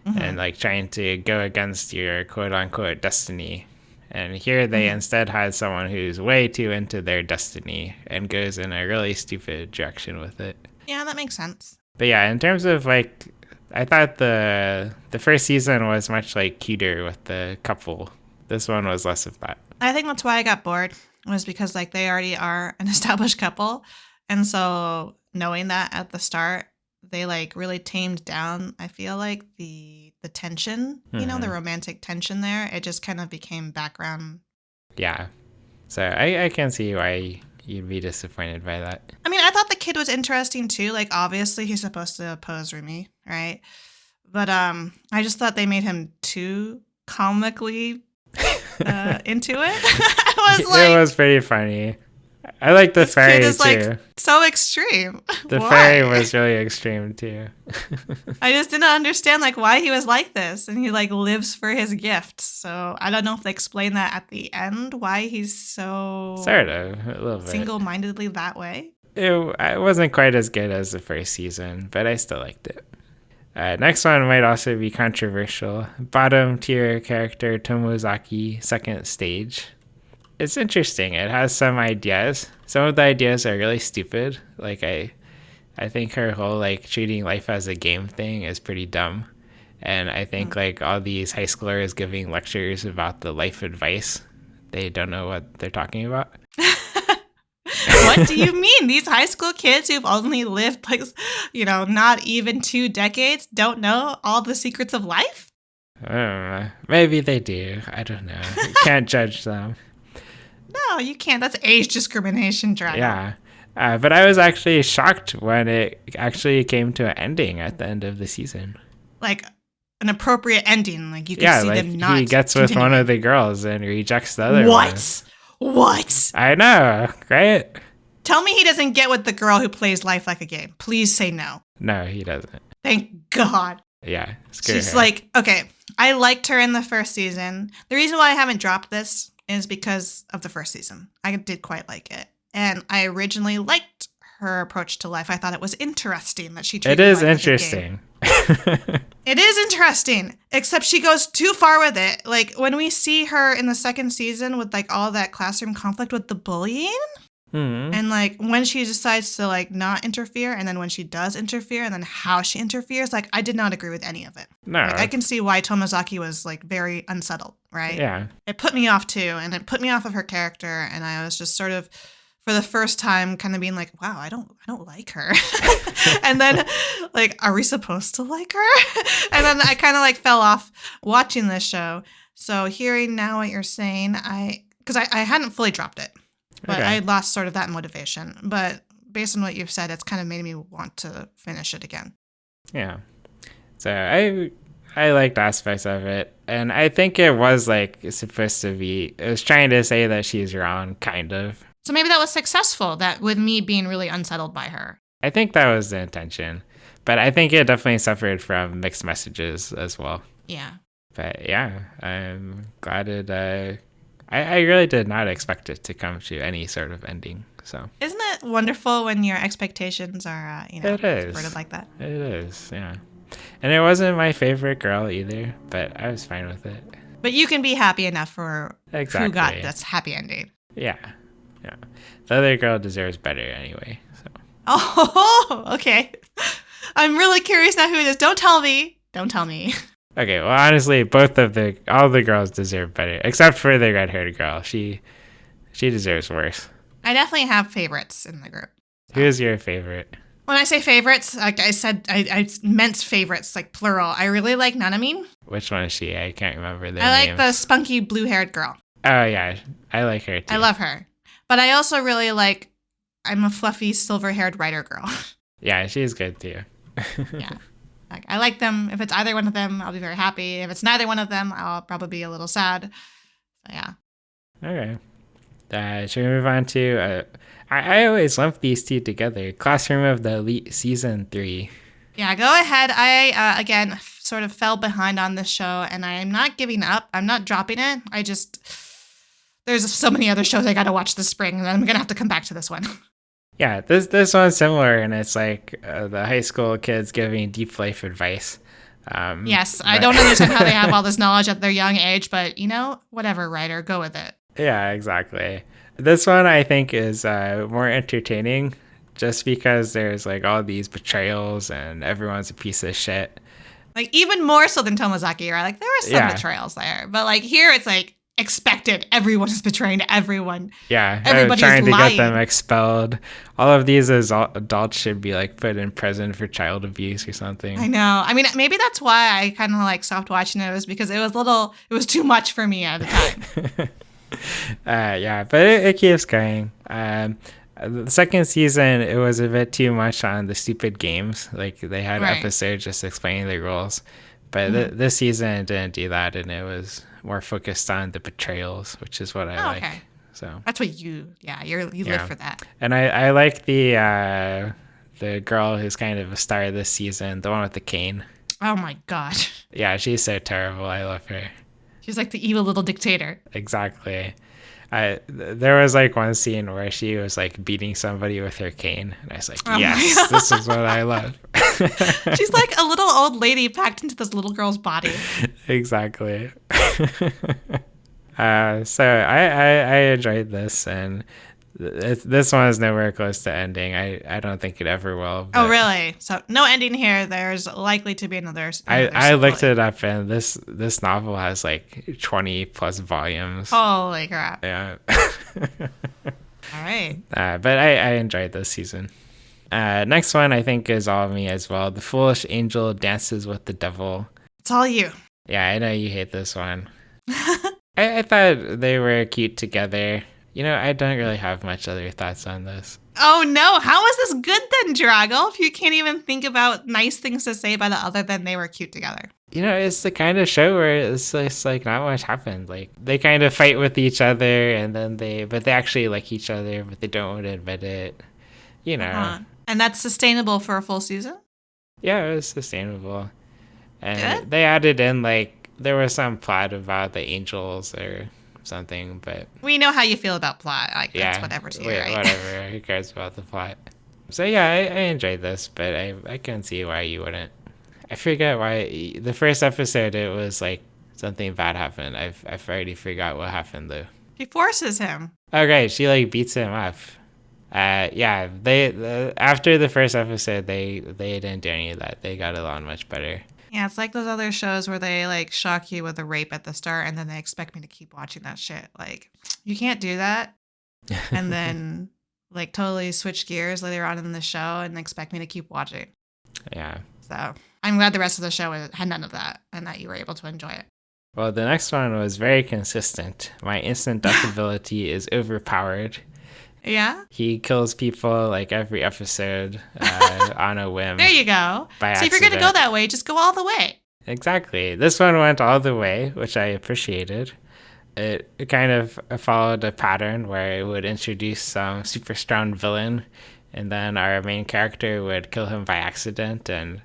[SPEAKER 2] and like trying to go against your quote unquote destiny. And here they instead had someone who's way too into their destiny and goes in a really stupid direction with it.
[SPEAKER 1] Yeah, that makes sense.
[SPEAKER 2] But yeah, in terms of like, I thought the first season was much like cuter with the couple. This one was less of that.
[SPEAKER 1] I think that's why I got bored, was because like they already are an established couple. And so knowing that at the start, they like really tamed down, I feel like, the tension, you know, the romantic tension there. It just kind of became background.
[SPEAKER 2] Yeah. So I can see why you'd be disappointed by that.
[SPEAKER 1] I mean, I thought the kid was interesting too. Like, obviously he's supposed to oppose Rumi, right? But I just thought they made him too comically into it.
[SPEAKER 2] It was pretty funny. I like the fairy too.
[SPEAKER 1] Like so extreme.
[SPEAKER 2] The fairy was really extreme too.
[SPEAKER 1] I just didn't understand like why he was like this, and he like lives for his gift. So I don't know if they explain that at the end, why he's so
[SPEAKER 2] sort of a little bit
[SPEAKER 1] single-mindedly that way.
[SPEAKER 2] It wasn't quite as good as the first season, but I still liked it. Next one might also be controversial. Bottom tier character Tomozaki, second stage. It's interesting. It has some ideas. Some of the ideas are really stupid. Like I think her whole like treating life as a game thing is pretty dumb. And I think like all these high schoolers giving lectures about the life advice, they don't know what they're talking about.
[SPEAKER 1] What do you mean? These high school kids who've only lived like, not even 2 decades don't know all the secrets of life?
[SPEAKER 2] Maybe they do. I don't know. You can't judge them.
[SPEAKER 1] No, you can't. That's age discrimination, Dragon.
[SPEAKER 2] Yeah. But I was actually shocked when it actually came to an ending at the end of the season.
[SPEAKER 1] Like an appropriate ending. Like you can see them not
[SPEAKER 2] he gets with one of the girls and rejects the other one.
[SPEAKER 1] What? I
[SPEAKER 2] know, right?
[SPEAKER 1] Tell me he doesn't get with the girl who plays life like a game. Please say no.
[SPEAKER 2] No, he doesn't.
[SPEAKER 1] Thank God.
[SPEAKER 2] Yeah.
[SPEAKER 1] She's like, okay, I liked her in the first season. The reason why I haven't dropped this is because of the first season. I did quite like it. And I originally liked her approach to life. I thought it was interesting that she treated life
[SPEAKER 2] interesting.
[SPEAKER 1] It is interesting, except she goes too far with it. Like when we see her in the second season with like all that classroom conflict with the bullying, And like when she decides to like not interfere, and then when she does interfere, and then how she interferes, like I did not agree with any of it.
[SPEAKER 2] No.
[SPEAKER 1] Like, I can see why Tomozaki was like very unsettled, right?
[SPEAKER 2] Yeah.
[SPEAKER 1] It put me off too, and it put me off of her character, and I was just sort of, for the first time, kind of being like, wow, I don't like her. And then like, are we supposed to like her? And then I kind of like fell off watching this show. So hearing now what you're saying, because I hadn't fully dropped it. But I lost sort of that motivation. But based on what you've said, it's kind of made me want to finish it again.
[SPEAKER 2] Yeah. So I liked aspects of it. And I think it was like supposed to be, it was trying to say that she's wrong, kind of.
[SPEAKER 1] So maybe that was successful, that with me being really unsettled by her. I
[SPEAKER 2] think that was the intention. But I think it definitely suffered from mixed messages as well.
[SPEAKER 1] Yeah.
[SPEAKER 2] But yeah, I'm glad it... I really did not expect it to come to any sort of ending. So
[SPEAKER 1] isn't it wonderful when your expectations are, worded like that?
[SPEAKER 2] It is, yeah. And it wasn't my favorite girl either, but I was fine with it.
[SPEAKER 1] But you can be happy enough for
[SPEAKER 2] who
[SPEAKER 1] got this happy ending.
[SPEAKER 2] Yeah. The other girl deserves better anyway. So.
[SPEAKER 1] Oh, okay. I'm really curious now who it is. Don't tell me.
[SPEAKER 2] Okay, well, honestly, all the girls deserve better, except for the red-haired girl. She deserves worse.
[SPEAKER 1] I definitely have favorites in the group.
[SPEAKER 2] So. Who's your favorite?
[SPEAKER 1] When I say favorites, like I said, I meant favorites, like plural. I really like Nanamine.
[SPEAKER 2] Which one is she? I can't remember their
[SPEAKER 1] names.
[SPEAKER 2] Names.
[SPEAKER 1] The spunky blue-haired girl.
[SPEAKER 2] Oh, yeah. I like her, too.
[SPEAKER 1] I love her. But I also really like, I'm a fluffy silver-haired writer girl.
[SPEAKER 2] Yeah, she's good, too.
[SPEAKER 1] Yeah. Like, I like them. If it's either one of them, I'll be very happy. If it's neither one of them, I'll probably be a little sad. So, yeah.
[SPEAKER 2] Okay. Should we move on to... I always lump these two together. Classroom of the Elite Season 3.
[SPEAKER 1] Yeah, go ahead. I, again, sort of fell behind on this show, and I am not giving up. I'm not dropping it. There's so many other shows I got to watch this spring, and I'm going to have to come back to this one.
[SPEAKER 2] Yeah, this one's similar, and it's like the high school kids giving deep life advice.
[SPEAKER 1] Yes, I don't understand how they have all this knowledge at their young age, but, whatever, writer, go with it.
[SPEAKER 2] Yeah, exactly. This one, I think, is more entertaining just because there's, like, all these betrayals and everyone's a piece of shit.
[SPEAKER 1] Like, even more so than Tomozaki, right? Like, there were some betrayals there. But, like, here it's, like, expected. Everyone is betraying everyone.
[SPEAKER 2] Yeah,
[SPEAKER 1] everybody's
[SPEAKER 2] trying to
[SPEAKER 1] lying.
[SPEAKER 2] Get them expelled. All of these as adults should be like put in prison for child abuse or something.
[SPEAKER 1] I know. I mean, maybe that's why I kind of like stopped watching it, was because it was too much for me at the time.
[SPEAKER 2] Yeah, but it keeps going. The second season, it was a bit too much on the stupid games. Like they had episodes just explaining the rules. But this season didn't do that, and it was more focused on the betrayals, which is what I like. Okay. So
[SPEAKER 1] that's what you live for that.
[SPEAKER 2] And I like the girl who's kind of a star this season, the one with the cane.
[SPEAKER 1] Oh my god.
[SPEAKER 2] Yeah, she's so terrible. I love her.
[SPEAKER 1] She's like the evil little dictator.
[SPEAKER 2] Exactly. There was like one scene where she was like beating somebody with her cane, and I was like, yes, this is what I love.
[SPEAKER 1] She's like a little old lady packed into this little girl's body.
[SPEAKER 2] Exactly. So I enjoyed this, and this one is nowhere close to ending. I don't think it ever will.
[SPEAKER 1] Oh, really? So no ending here. There's likely to be another
[SPEAKER 2] I looked it up, and this novel has like 20 plus volumes.
[SPEAKER 1] Holy crap.
[SPEAKER 2] Yeah.
[SPEAKER 1] All right.
[SPEAKER 2] But I enjoyed this season. Next one I think is all of me as well. The Foolish Angel Dances with the Devil.
[SPEAKER 1] It's all you.
[SPEAKER 2] Yeah, I know you hate this one. I thought they were cute together. I don't really have much other thoughts on this.
[SPEAKER 1] Oh no, how is this good then, Drago? If you can't even think about nice things to say about it other than they were cute together.
[SPEAKER 2] It's the kind of show where it's just like not much happened. Like they kind of fight with each other, and then they actually like each other, but they don't want to admit it.
[SPEAKER 1] And that's sustainable for a full season?
[SPEAKER 2] Yeah, it was sustainable. And
[SPEAKER 1] good?
[SPEAKER 2] They added in like there was some plot about the angels or something, but
[SPEAKER 1] we know how you feel about plot. Like that's whatever to you, right?
[SPEAKER 2] Whatever. Who cares about the plot? So yeah, I enjoyed this, but I can see why you wouldn't. I forget why the first episode it was like something bad happened. I've already forgot what happened though.
[SPEAKER 1] She forces him.
[SPEAKER 2] Okay, she like beats him up. Yeah, after the first episode, they didn't do any of that. They got along much better.
[SPEAKER 1] Yeah, it's like those other shows where they like shock you with a rape at the start and then they expect me to keep watching that shit. Like, you can't do that. And then like totally switch gears later on in the show and expect me to keep watching.
[SPEAKER 2] Yeah.
[SPEAKER 1] So I'm glad the rest of the show had none of that and that you were able to enjoy it.
[SPEAKER 2] Well, the next one was very consistent. My instant death ability is Overpowered.
[SPEAKER 1] Yeah?
[SPEAKER 2] He kills people like every episode on a whim.
[SPEAKER 1] There you go. So if you're going to go that way, just go all the way.
[SPEAKER 2] Exactly. This one went all the way, which I appreciated. It kind of followed a pattern where it would introduce some super strong villain, and then our main character would kill him by accident and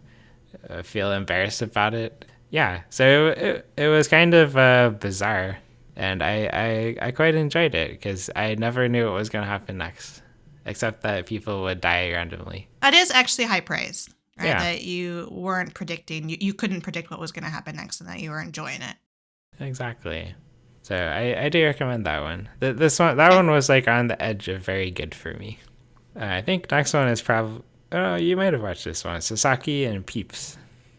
[SPEAKER 2] feel embarrassed about it. Yeah, so it was kind of bizarre. And I quite enjoyed it because I never knew what was going to happen next, except that people would die randomly.
[SPEAKER 1] That is actually high praise, right?
[SPEAKER 2] Yeah.
[SPEAKER 1] That you weren't predicting, you couldn't predict what was going to happen next and that you were enjoying it.
[SPEAKER 2] Exactly. So I do recommend that one. That one was like on the edge of very good for me. I think next one is probably, oh, you might have watched this one, Sasaki and Peeps.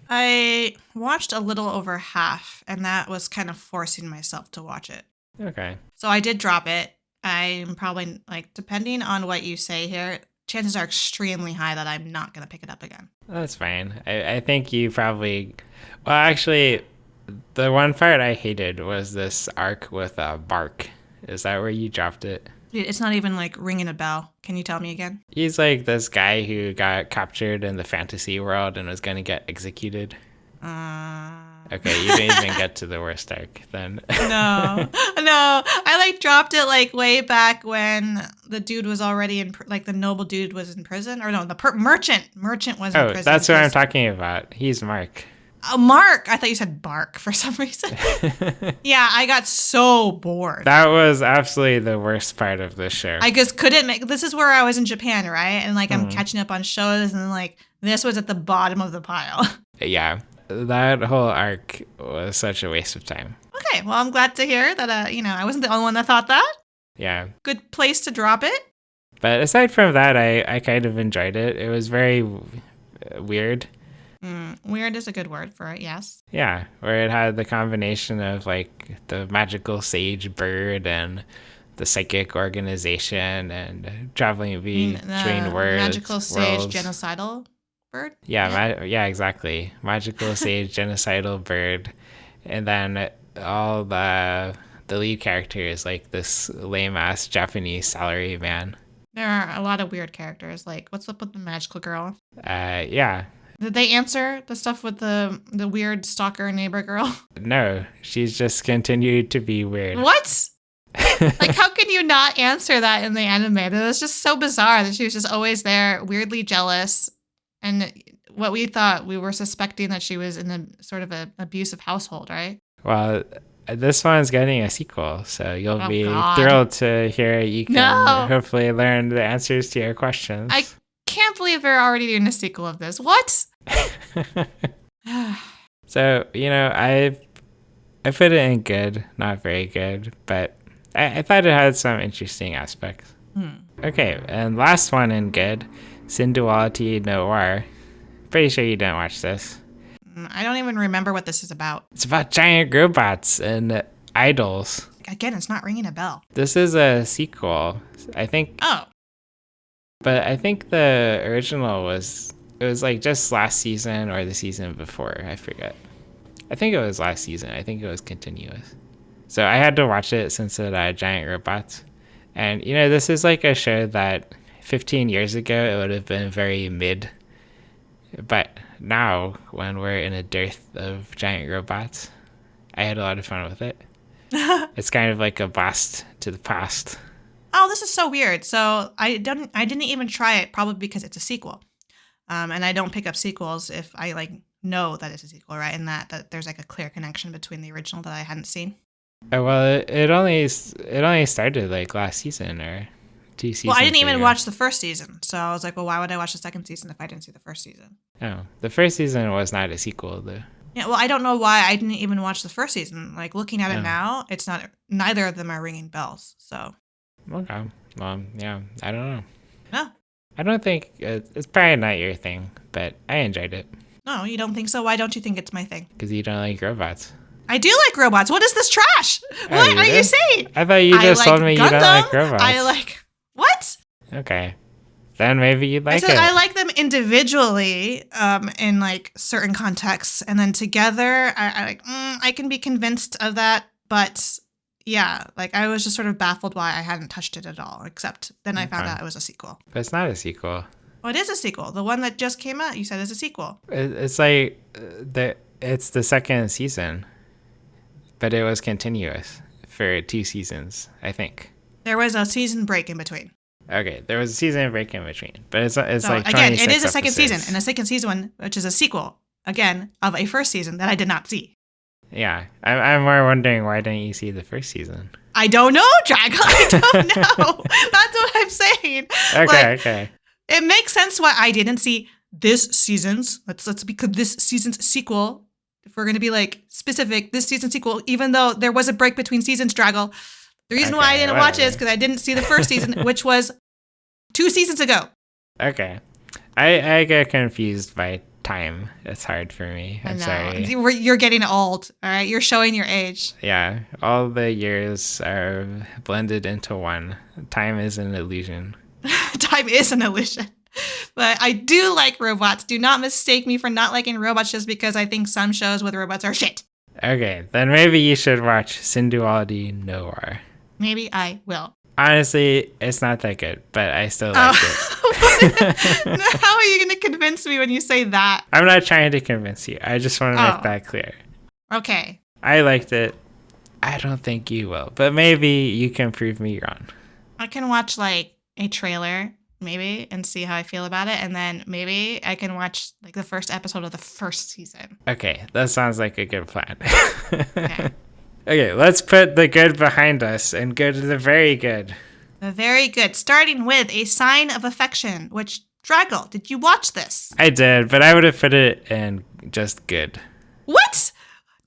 [SPEAKER 1] I watched a little over half, and that was kind of forcing myself to watch it.
[SPEAKER 2] Okay.
[SPEAKER 1] So I did drop it. I'm probably, like, depending on what you say here, chances are extremely high that I'm not going to pick it up again.
[SPEAKER 2] That's fine. I think you probably... Well, actually, the one part I hated was this arc with Bark. Is that where you dropped it?
[SPEAKER 1] Dude, it's not even, like, ringing a bell. Can you tell me again?
[SPEAKER 2] He's like this guy who got captured in the fantasy world and was going to get executed. Okay, you didn't even get to the worst arc then.
[SPEAKER 1] No. I like dropped it like way back when the dude was already in, like the noble dude was in prison. Or no, the merchant was in prison.
[SPEAKER 2] Oh, that's what I'm talking about. He's Mark.
[SPEAKER 1] Oh, Mark. I thought you said Bark for some reason. Yeah, I got so bored.
[SPEAKER 2] That was absolutely the worst part of this show.
[SPEAKER 1] I just couldn't make... This is where I was in Japan, right? And like I'm catching up on shows and like this was at the bottom of the pile.
[SPEAKER 2] Yeah, that whole arc was such a waste of time.
[SPEAKER 1] Okay, well, I'm glad to hear that, I wasn't the only one that thought that.
[SPEAKER 2] Yeah.
[SPEAKER 1] Good place to drop it.
[SPEAKER 2] But aside from that, I kind of enjoyed it. It was very weird.
[SPEAKER 1] Weird is a good word for it, yes.
[SPEAKER 2] Yeah, where it had the combination of like the magical sage bird and the psychic organization and traveling between worlds.
[SPEAKER 1] Magical sage genocidal bird?
[SPEAKER 2] Yeah, exactly. Magical sage genocidal bird. And then all the lead character is like this lame-ass Japanese salary man.
[SPEAKER 1] There are a lot of weird characters. Like, what's up with the magical girl?
[SPEAKER 2] Yeah.
[SPEAKER 1] Did they answer the stuff with the weird stalker neighbor girl?
[SPEAKER 2] No, she's just continued to be weird.
[SPEAKER 1] What? Like, how can you not answer that in the anime? That was just so bizarre that she was just always there, weirdly jealous. And what we were suspecting that she was in a sort of an abusive household, right?
[SPEAKER 2] Well, this one's getting a sequel, so you'll be thrilled to hear you can hopefully learn the answers to your questions.
[SPEAKER 1] I can't believe they're already doing a sequel of this. What?
[SPEAKER 2] So, I put it in good, not very good, but I thought it had some interesting aspects. Okay, and last one in good, Synduality Noir. Pretty sure you didn't watch this.
[SPEAKER 1] I don't even remember what this is about.
[SPEAKER 2] It's about giant robots and idols.
[SPEAKER 1] Again, it's not ringing a bell.
[SPEAKER 2] This is a sequel, I think.
[SPEAKER 1] Oh.
[SPEAKER 2] But I think the original was like just last season or the season before. I forget. I think it was last season. I think it was continuous. So I had to watch it since it had giant robots. And, this is like a show that 15 years ago, it would have been very mid. But now, when we're in a dearth of giant robots, I had a lot of fun with it. It's kind of like a blast to the past.
[SPEAKER 1] Oh, this is so weird. So I didn't even try it, probably because it's a sequel. And I don't pick up sequels if I know that it's a sequel, right? And that there's like a clear connection between the original that I hadn't seen.
[SPEAKER 2] Oh, well, it only started like last season or 2 seasons.
[SPEAKER 1] Well, I didn't even watch the first season, so I was like, well, why would I watch the second season if I didn't see the first season?
[SPEAKER 2] Oh, the first season was not a sequel, though.
[SPEAKER 1] Yeah, well, I don't know why I didn't even watch the first season. Like, looking at it now, neither of them are ringing bells, so.
[SPEAKER 2] Okay. Well, yeah, I don't know. I don't think it's probably not your thing, but I enjoyed it.
[SPEAKER 1] No, you don't think so? Why don't you think it's my thing?
[SPEAKER 2] Because you don't like robots.
[SPEAKER 1] I do like robots. What is this trash? What
[SPEAKER 2] you
[SPEAKER 1] are
[SPEAKER 2] do?
[SPEAKER 1] you saying?
[SPEAKER 2] I thought you just told me you don't like robots.
[SPEAKER 1] I like... What?
[SPEAKER 2] Okay. Then maybe you'd like it.
[SPEAKER 1] I like them individually in like certain contexts. And then together, I can be convinced of that. But yeah, like I was just sort of baffled why I hadn't touched it at all. Except then I found out it was a sequel.
[SPEAKER 2] But it's not a sequel.
[SPEAKER 1] Oh, it is a sequel. The one that just came out, you said is a sequel.
[SPEAKER 2] It's like it's the second season, but it was continuous for 2 seasons, I think.
[SPEAKER 1] There was a season break in between.
[SPEAKER 2] Okay, there was a season break in between, but it's like
[SPEAKER 1] again, it is a second
[SPEAKER 2] episodes.
[SPEAKER 1] season, and a second season, which is a sequel again of a first season that I did not see.
[SPEAKER 2] Yeah, I'm more wondering why didn't you see the first season?
[SPEAKER 1] I don't know, Dragon. I don't know. That's what I'm saying.
[SPEAKER 2] Okay.
[SPEAKER 1] It makes sense why I didn't see this season's. Let's because this season's sequel. If we're gonna be like specific, this season's sequel, even though there was a break between seasons, Draggle. The reason why I didn't watch it is because I didn't see the first season, which was 2 seasons ago.
[SPEAKER 2] Okay, I get confused by time. It's hard for me. I'm sorry.
[SPEAKER 1] You're getting old. All right, you're showing your age.
[SPEAKER 2] Yeah, all the years are blended into one. Time is an illusion.
[SPEAKER 1] Time is an illusion. But I do like robots. Do not mistake me for not liking robots just because I think some shows with robots are shit.
[SPEAKER 2] Okay, then maybe you should watch Synduality Noir.
[SPEAKER 1] Maybe I will.
[SPEAKER 2] Honestly, it's not that good, but I still like it.
[SPEAKER 1] How are you going to convince me when you say that?
[SPEAKER 2] I'm not trying to convince you. I just want to make that clear.
[SPEAKER 1] Okay.
[SPEAKER 2] I liked it. I don't think you will, but maybe you can prove me wrong.
[SPEAKER 1] I can watch like a trailer maybe and see how I feel about it, and then maybe I can watch like the first episode of the first season.
[SPEAKER 2] Okay, that sounds like a good plan.
[SPEAKER 1] Okay.
[SPEAKER 2] Okay, let's put the good behind us and go to the very good.
[SPEAKER 1] The very good, starting with A Sign of Affection, which, Draggle, did you watch this?
[SPEAKER 2] I did, but I would have put it in just good.
[SPEAKER 1] What?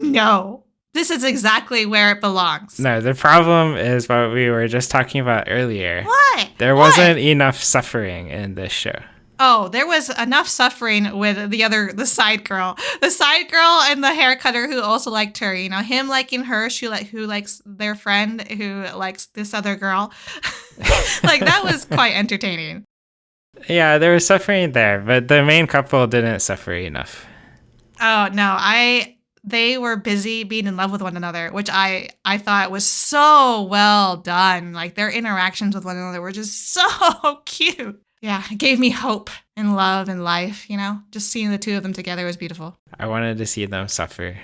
[SPEAKER 1] No. This is exactly where it belongs.
[SPEAKER 2] No, the problem is what we were just talking about earlier.
[SPEAKER 1] What?
[SPEAKER 2] There wasn't enough suffering in this show.
[SPEAKER 1] Oh, there was enough suffering with the side girl. The side girl and the hair cutter who also liked her. You know, him liking her, who likes their friend who likes this other girl. Like, that was quite entertaining.
[SPEAKER 2] Yeah, there was suffering there, but the main couple didn't suffer enough.
[SPEAKER 1] Oh, no, they were busy being in love with one another, which I thought was so well done. Like, their interactions with one another were just so cute. Yeah, it gave me hope and love and life, you know? Just seeing the two of them together was beautiful.
[SPEAKER 2] I wanted to see them suffer.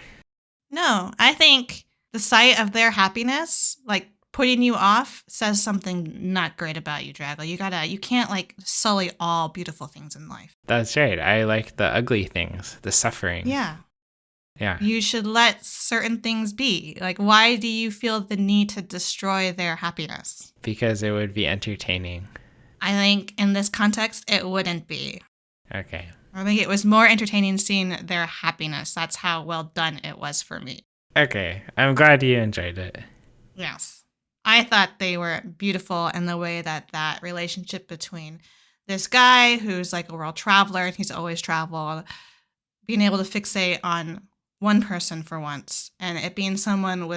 [SPEAKER 1] No, I think the sight of their happiness, like, putting you off says something not great about you, Draggle. You can't, like, sully all beautiful things in life.
[SPEAKER 2] That's right. I like the ugly things, the suffering.
[SPEAKER 1] Yeah.
[SPEAKER 2] Yeah.
[SPEAKER 1] You should let certain things be. Like, why do you feel the need to destroy their happiness?
[SPEAKER 2] Because it would be entertaining.
[SPEAKER 1] I think in this context, it wouldn't be.
[SPEAKER 2] Okay.
[SPEAKER 1] I think it was more entertaining seeing their happiness. That's how well done it was for me.
[SPEAKER 2] Okay. I'm glad you enjoyed it.
[SPEAKER 1] Yes. I thought they were beautiful in the way that relationship between this guy who's like a world traveler and he's always traveled, being able to fixate on one person for once and it being someone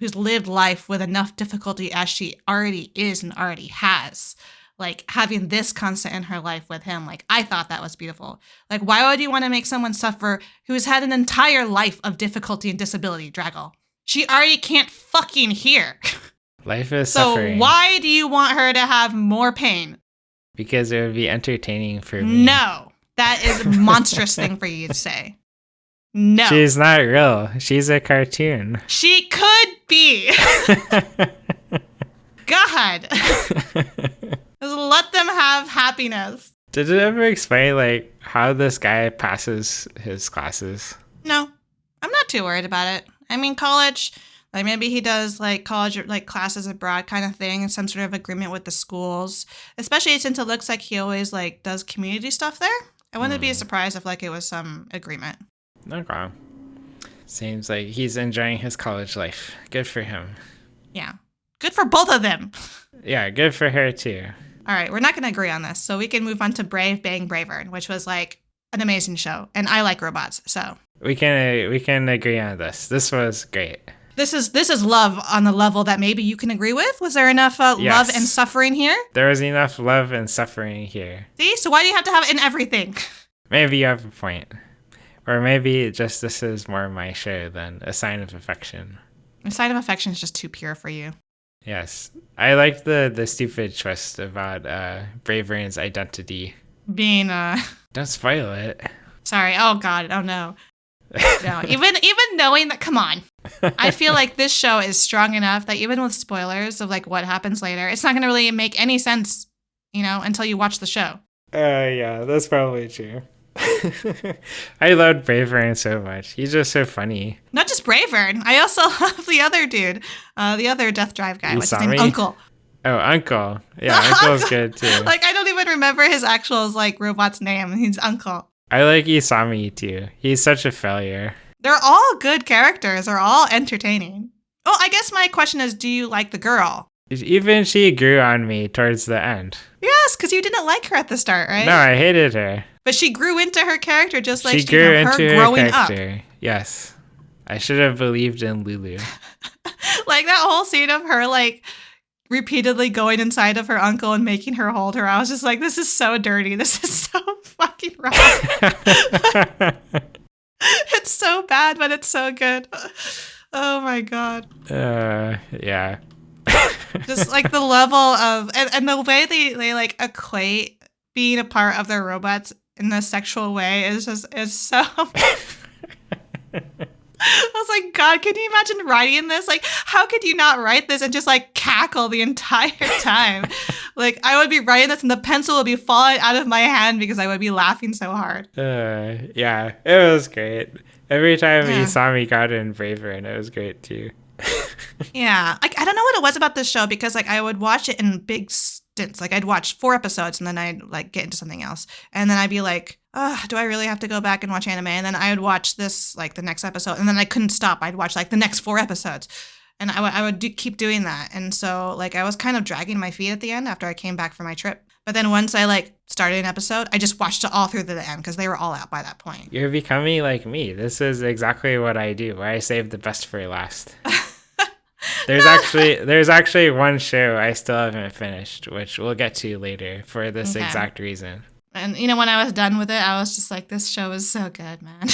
[SPEAKER 1] who's lived life with enough difficulty as she already is and already has. Like, having this constant in her life with him, like, I thought that was beautiful. Like, why would you want to make someone suffer who's had an entire life of difficulty and disability, Draggle? She already can't fucking hear.
[SPEAKER 2] Life is suffering.
[SPEAKER 1] So why do you want her to have more pain?
[SPEAKER 2] Because it would be entertaining for me.
[SPEAKER 1] No, that is a monstrous thing for you to say. No.
[SPEAKER 2] She's not real. She's a cartoon.
[SPEAKER 1] She could be. God. Just let them have happiness.
[SPEAKER 2] Did it ever explain, like, how this guy passes his classes?
[SPEAKER 1] No, I'm not too worried about it. I mean, college, like, maybe he does, like, college, like, classes abroad kind of thing, and some sort of agreement with the schools, especially since it looks like he always, like, does community stuff there. I wouldn't be surprised if, like, it was some agreement.
[SPEAKER 2] Okay. Seems like he's enjoying his college life. Good for him.
[SPEAKER 1] Yeah. Good for both of them.
[SPEAKER 2] Yeah, good for her, too.
[SPEAKER 1] All right, we're not going to agree on this. So we can move on to Brave Bang Bravern, which was like an amazing show. And I like robots, so.
[SPEAKER 2] We can agree on this. This was great.
[SPEAKER 1] This is love on the level that maybe you can agree with. Was there enough love and suffering here?
[SPEAKER 2] There was enough love and suffering here.
[SPEAKER 1] See? So why do you have to have it in everything?
[SPEAKER 2] Maybe you have a point. Or maybe just this is more my show than A Sign of Affection.
[SPEAKER 1] A Sign of Affection is just too pure for you.
[SPEAKER 2] Yes. I like the stupid twist about Bravern's identity.
[SPEAKER 1] Being
[SPEAKER 2] Don't spoil it.
[SPEAKER 1] Sorry. Oh God. Oh no. No. Even knowing that, come on. I feel like this show is strong enough that even with spoilers of like what happens later, it's not gonna really make any sense, until you watch the show.
[SPEAKER 2] Yeah, that's probably true. I loved Bravern so much. He's just so funny.
[SPEAKER 1] Not just Bravern. I also love the other dude, the other Death Drive guy. What's his name? Uncle.
[SPEAKER 2] Oh, Uncle. Yeah, Uncle's good too.
[SPEAKER 1] Like, I don't even remember his actual robot's name. He's Uncle.
[SPEAKER 2] I like Isami too. He's such a failure.
[SPEAKER 1] They're all good characters. They're all entertaining. Oh, I guess my question is, do you like the girl?
[SPEAKER 2] Even she grew on me towards the end.
[SPEAKER 1] Yes, because you didn't like her at the start, right?
[SPEAKER 2] No, I hated her.
[SPEAKER 1] But she grew into her character just like
[SPEAKER 2] she grew into
[SPEAKER 1] her growing
[SPEAKER 2] character.
[SPEAKER 1] Up.
[SPEAKER 2] Yes. I should have believed in Lulu.
[SPEAKER 1] Like that whole scene of her repeatedly going inside of her uncle and making her hold her. I was just like, this is so dirty. This is so fucking wrong. It's so bad, but it's so good. Oh my God.
[SPEAKER 2] Yeah.
[SPEAKER 1] Just like the level of and the way they equate being a part of their robots in a sexual way is so I was like, God, can you imagine writing this? Like, how could you not write this and just cackle the entire time? I would be writing this and the pencil would be falling out of my hand because I would be laughing so hard.
[SPEAKER 2] Yeah, it was great. Every time Isami got in Bravern, it was great too.
[SPEAKER 1] Yeah, I don't know what it was about this show because I would watch it in big stints. I'd watch 4 episodes and then I'd get into something else, and then I'd be like, do I really have to go back and watch anime? And then I would watch this the next episode, and then I couldn't stop. I'd watch the next 4 episodes, and I would keep doing that. And so I was kind of dragging my feet at the end after I came back from my trip. But then once I started an episode, I just watched it all through to the end because they were all out by that point.
[SPEAKER 2] You're becoming like me. This is exactly what I do. Where I save the best for last. There's actually one show I still haven't finished, which we'll get to later for this exact reason.
[SPEAKER 1] And when I was done with it, I was just like, this show is so good, man.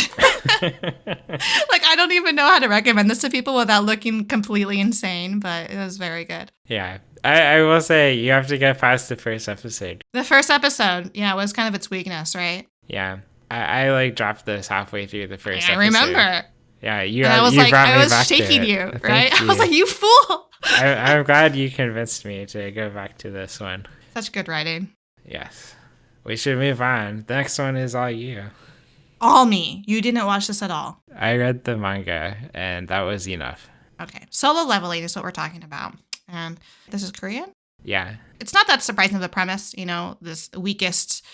[SPEAKER 1] I don't even know how to recommend this to people without looking completely insane, but it was very good.
[SPEAKER 2] Yeah. I will say you have to get past the first episode.
[SPEAKER 1] The first episode, was kind of its weakness, right?
[SPEAKER 2] Yeah. I dropped this halfway through the first episode.
[SPEAKER 1] I remember.
[SPEAKER 2] Yeah,
[SPEAKER 1] I was shaking you, right? I was like, you fool!
[SPEAKER 2] I'm glad you convinced me to go back to this one.
[SPEAKER 1] Such good writing.
[SPEAKER 2] Yes. We should move on. The next one is all you.
[SPEAKER 1] All me. You didn't watch this at all.
[SPEAKER 2] I read the manga, and that was enough.
[SPEAKER 1] Okay. Solo leveling is what we're talking about. And this is Korean?
[SPEAKER 2] Yeah.
[SPEAKER 1] It's not that surprising, the premise. This weakest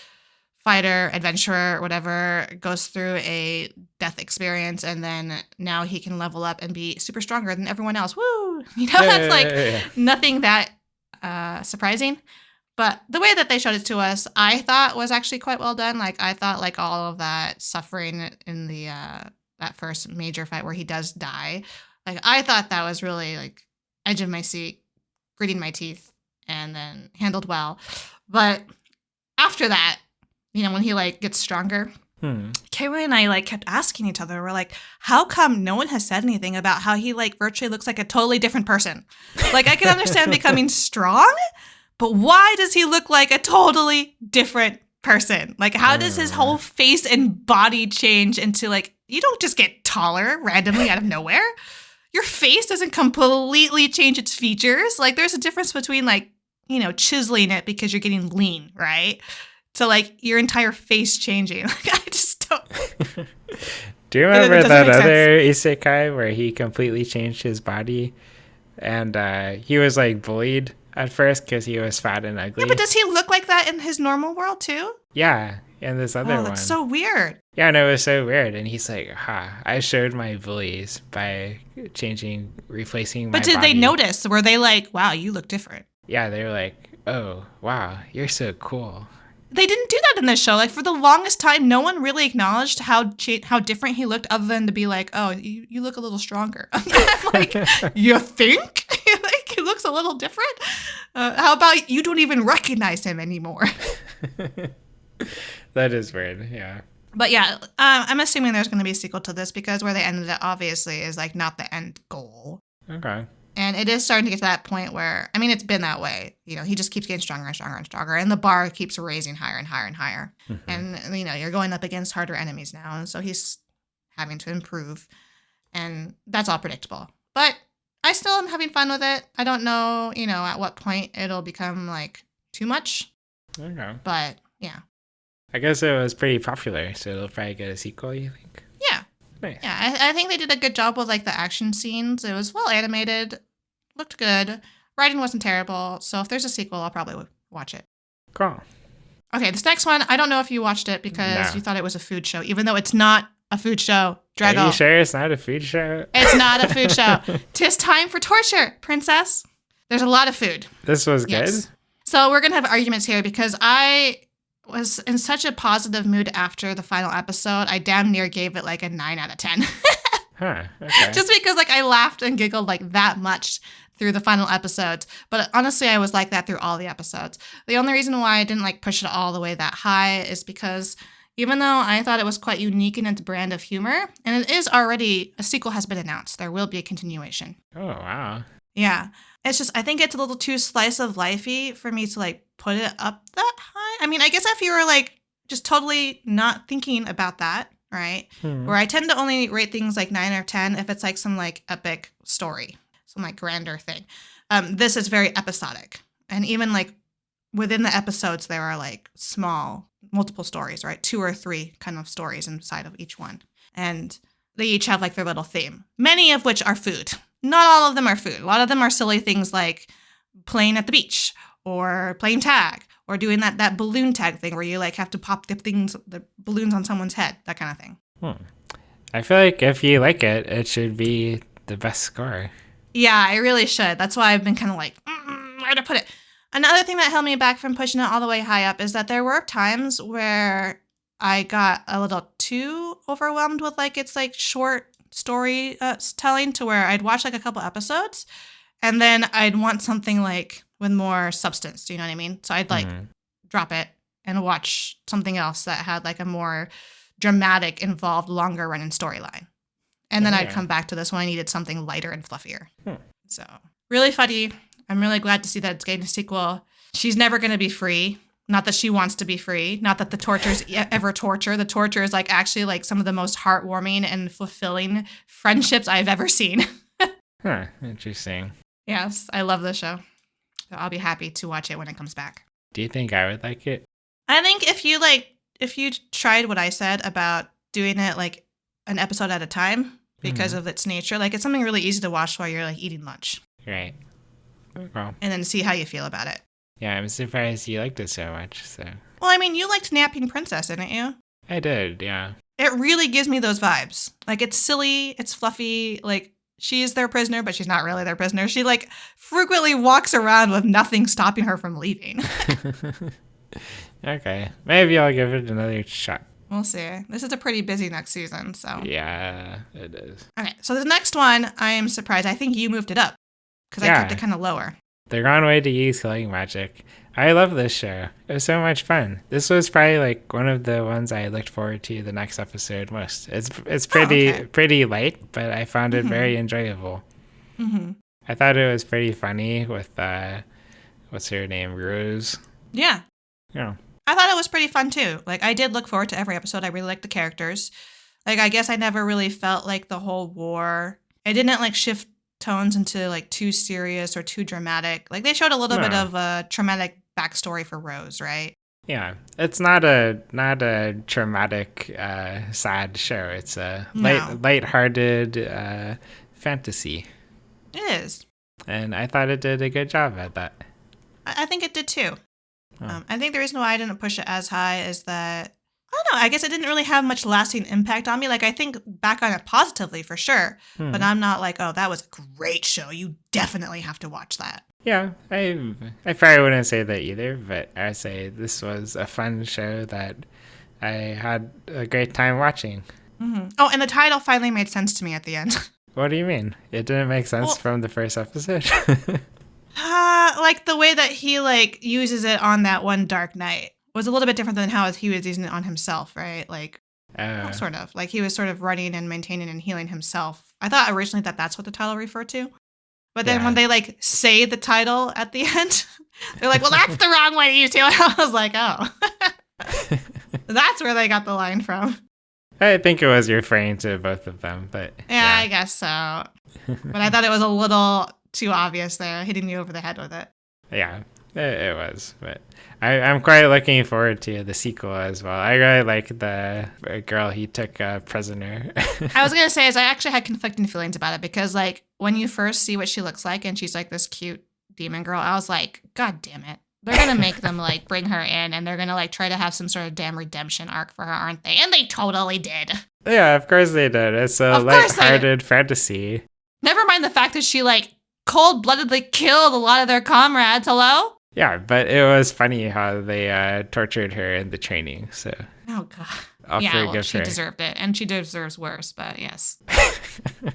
[SPEAKER 1] fighter, adventurer, whatever, goes through a death experience, and then now he can level up and be super stronger than everyone else. Woo! That's nothing that surprising. But the way that they showed it to us, I thought was actually quite well done. I thought all of that suffering in the that first major fight where he does die, I thought that was really edge of my seat, gritting my teeth, and then handled well. But after that, when he get stronger, Kayla and I kept asking each other, we're like, how come no one has said anything about how he virtually looks like a totally different person? I can understand becoming strong, but why does he look like a totally different person? How does his whole face and body change into you don't just get taller randomly out of nowhere. Your face doesn't completely change its features. There's a difference between chiseling it because you're getting lean, right? So your entire face changing. I just don't.
[SPEAKER 2] Do you remember that other isekai where he completely changed his body, and he was bullied at first because he was fat and ugly?
[SPEAKER 1] Yeah, but does he look like that in his normal world too?
[SPEAKER 2] Yeah, in this other one.
[SPEAKER 1] That's so weird.
[SPEAKER 2] Yeah, no, it was so weird. And he's like, I showed my bullies by replacing my body.
[SPEAKER 1] But did they notice? Were they like, wow, you look different?
[SPEAKER 2] Yeah, they were like, oh, wow, you're so cool.
[SPEAKER 1] They didn't do that in this show. Like, for the longest time, no one really acknowledged how different he looked, other than to be like, oh, you look a little stronger. I'm like, you think? Like, he looks a little different? How about you don't even recognize him anymore?
[SPEAKER 2] That is weird, yeah.
[SPEAKER 1] But yeah, I'm assuming there's going to be a sequel to this, because where they ended it, obviously, is like not the end goal.
[SPEAKER 2] Okay.
[SPEAKER 1] And it is starting to get to that point where, I mean, it's been that way. You know, he just keeps getting stronger and stronger and stronger. And the bar keeps raising higher and higher and higher. Mm-hmm. And, you know, you're going up against harder enemies now. And so he's having to improve. And that's all predictable. But I still am having fun with it. I don't know, you know, at what point it'll become, like, too much.
[SPEAKER 2] Okay.
[SPEAKER 1] But, yeah.
[SPEAKER 2] I guess it was pretty popular, so it'll probably get a sequel, you think?
[SPEAKER 1] Yeah.
[SPEAKER 2] Nice.
[SPEAKER 1] Yeah, I think they did a good job with, like, the action scenes. It was well animated, looked good. Writing wasn't terrible. So if there's a sequel, I'll probably watch it.
[SPEAKER 2] Cool.
[SPEAKER 1] Okay, this next one, I don't know if you watched it because you thought it was a food show, even though it's not a food show. Drago.
[SPEAKER 2] Are you sure it's not a food show?
[SPEAKER 1] It's not a food show. 'Tis time for torture, princess. There's a lot of food.
[SPEAKER 2] This was good?
[SPEAKER 1] So we're going to have arguments here because I was in such a positive mood after the final episode. I damn near gave it like a 9 out of 10.
[SPEAKER 2] Huh, okay.
[SPEAKER 1] Just because like I laughed and giggled like that much through the final episodes. But honestly, I was like that through all the episodes. The only reason why I didn't like push it all the way that high is because even though I thought it was quite unique in its brand of humor, and it is already, a sequel has been announced. There will be a continuation.
[SPEAKER 2] Oh, wow.
[SPEAKER 1] Yeah. It's just, I think it's a little too slice of lifey for me to like put it up that high. I mean, I guess if you were like just totally not thinking about that, right? Where I tend to only rate things like 9 or 10 if it's like some like epic story, some like grander thing. This is very episodic. And even like within the episodes, there are like small, multiple stories, right? 2 or 3 kind of stories inside of each one. And they each have like their little theme, many of which are food. Not all of them are food. A lot of them are silly things like playing at the beach or playing tag or doing that balloon tag thing where you like have to pop the balloons on someone's head, that kind of thing.
[SPEAKER 2] I feel like if you like it, it should be the best score. Yeah,
[SPEAKER 1] I really should. That's why I've been kind of like, where to put it? Another thing that held me back from pushing it all the way high up is that there were times where I got a little too overwhelmed with like its like short story telling, to where I'd watch like a couple episodes and then I'd want something like with more substance. Do you know what I mean? So I'd like drop it and watch something else that had like a more dramatic, involved, longer running storyline. And then I'd come back to this when I needed something lighter and fluffier. So really funny. I'm really glad to see that it's getting a sequel. She's never going to be free. Not that she wants to be free. Not that the tortures ever torture. The torture is like actually like some of the most heartwarming and fulfilling friendships I've ever seen.
[SPEAKER 2] Huh, interesting.
[SPEAKER 1] Yes, I love this show. So I'll be happy to watch it when it comes back.
[SPEAKER 2] Do you think I would like it?
[SPEAKER 1] I think if you tried what I said about doing it like an episode at a time because of its nature, like it's something really easy to watch while you're like eating lunch.
[SPEAKER 2] Right. Well,
[SPEAKER 1] and then see how you feel about it.
[SPEAKER 2] Yeah, I'm surprised you liked it so much. So.
[SPEAKER 1] Well, I mean, you liked Napping Princess, didn't you?
[SPEAKER 2] I did, yeah.
[SPEAKER 1] It really gives me those vibes. Like, it's silly, it's fluffy, like, she is their prisoner, but she's not really their prisoner. She, like, frequently walks around with nothing stopping her from leaving.
[SPEAKER 2] Okay. Maybe I'll give it another shot.
[SPEAKER 1] We'll see. This is a pretty busy next season, so.
[SPEAKER 2] Yeah, it is.
[SPEAKER 1] Okay, so the next one, I am surprised. I think you moved it up, because I kept it kind of lower.
[SPEAKER 2] The Wrong Way to Use Healing Magic. I love this show. It was so much fun. This was probably like one of the ones I looked forward to the next episode most. It's pretty light, but I found it very enjoyable. I thought it was pretty funny with what's her name, Rouge.
[SPEAKER 1] Yeah.
[SPEAKER 2] Yeah.
[SPEAKER 1] I thought it was pretty fun too. Like I did look forward to every episode. I really liked the characters. Like I guess I never really felt like the whole war. I didn't like shift tones into like too serious or too dramatic. Like they showed a little bit of a traumatic backstory for Rose, right?
[SPEAKER 2] Yeah, it's not a traumatic, sad show. It's a light-hearted fantasy.
[SPEAKER 1] It is,
[SPEAKER 2] and I thought it did a good job at that.
[SPEAKER 1] I think it did too. I think the reason why I didn't push it as high is that I don't know. I guess it didn't really have much lasting impact on me. Like, I think back on it positively for sure. But I'm not like, oh, that was a great show. You definitely have to watch that.
[SPEAKER 2] Yeah, I probably wouldn't say that either, but I say this was a fun show that I had a great time watching.
[SPEAKER 1] Mm-hmm. Oh, and the title finally made sense to me at the end.
[SPEAKER 2] What do you mean? It didn't make sense
[SPEAKER 1] Well,
[SPEAKER 2] from the first episode?
[SPEAKER 1] like the way that he like uses it on that one dark night was a little bit different than how he was using it on himself, right? Like, well, sort of. Like he was sort of running and maintaining and healing himself. I thought originally that that's what the title referred to. But then when they like say the title at the end, they're like, well, that's the wrong way to use it. I was like, oh. That's where they got the line from.
[SPEAKER 2] I think it was referring to both of them, but
[SPEAKER 1] yeah. I guess so. But I thought it was a little too obvious there, hitting you over the head with it.
[SPEAKER 2] Yeah, it was. But I'm quite looking forward to the sequel as well. I really like the girl he took prisoner.
[SPEAKER 1] I was going to say, is I actually had conflicting feelings about it because, like, when you first see what she looks like and she's like this cute demon girl, I was like, God damn it. They're going to make them, like, bring her in and they're going to, like, try to have some sort of damn redemption arc for her, aren't they? And they totally did.
[SPEAKER 2] Yeah, of course they did. It's a lighthearted fantasy.
[SPEAKER 1] Never mind the fact that she, like, cold-bloodedly killed a lot of their comrades. Hello?
[SPEAKER 2] Yeah, but it was funny how they tortured her in the training, so.
[SPEAKER 1] Oh, God.
[SPEAKER 2] I'll forgive
[SPEAKER 1] she
[SPEAKER 2] her.
[SPEAKER 1] Deserved it, and she deserves worse, but yes.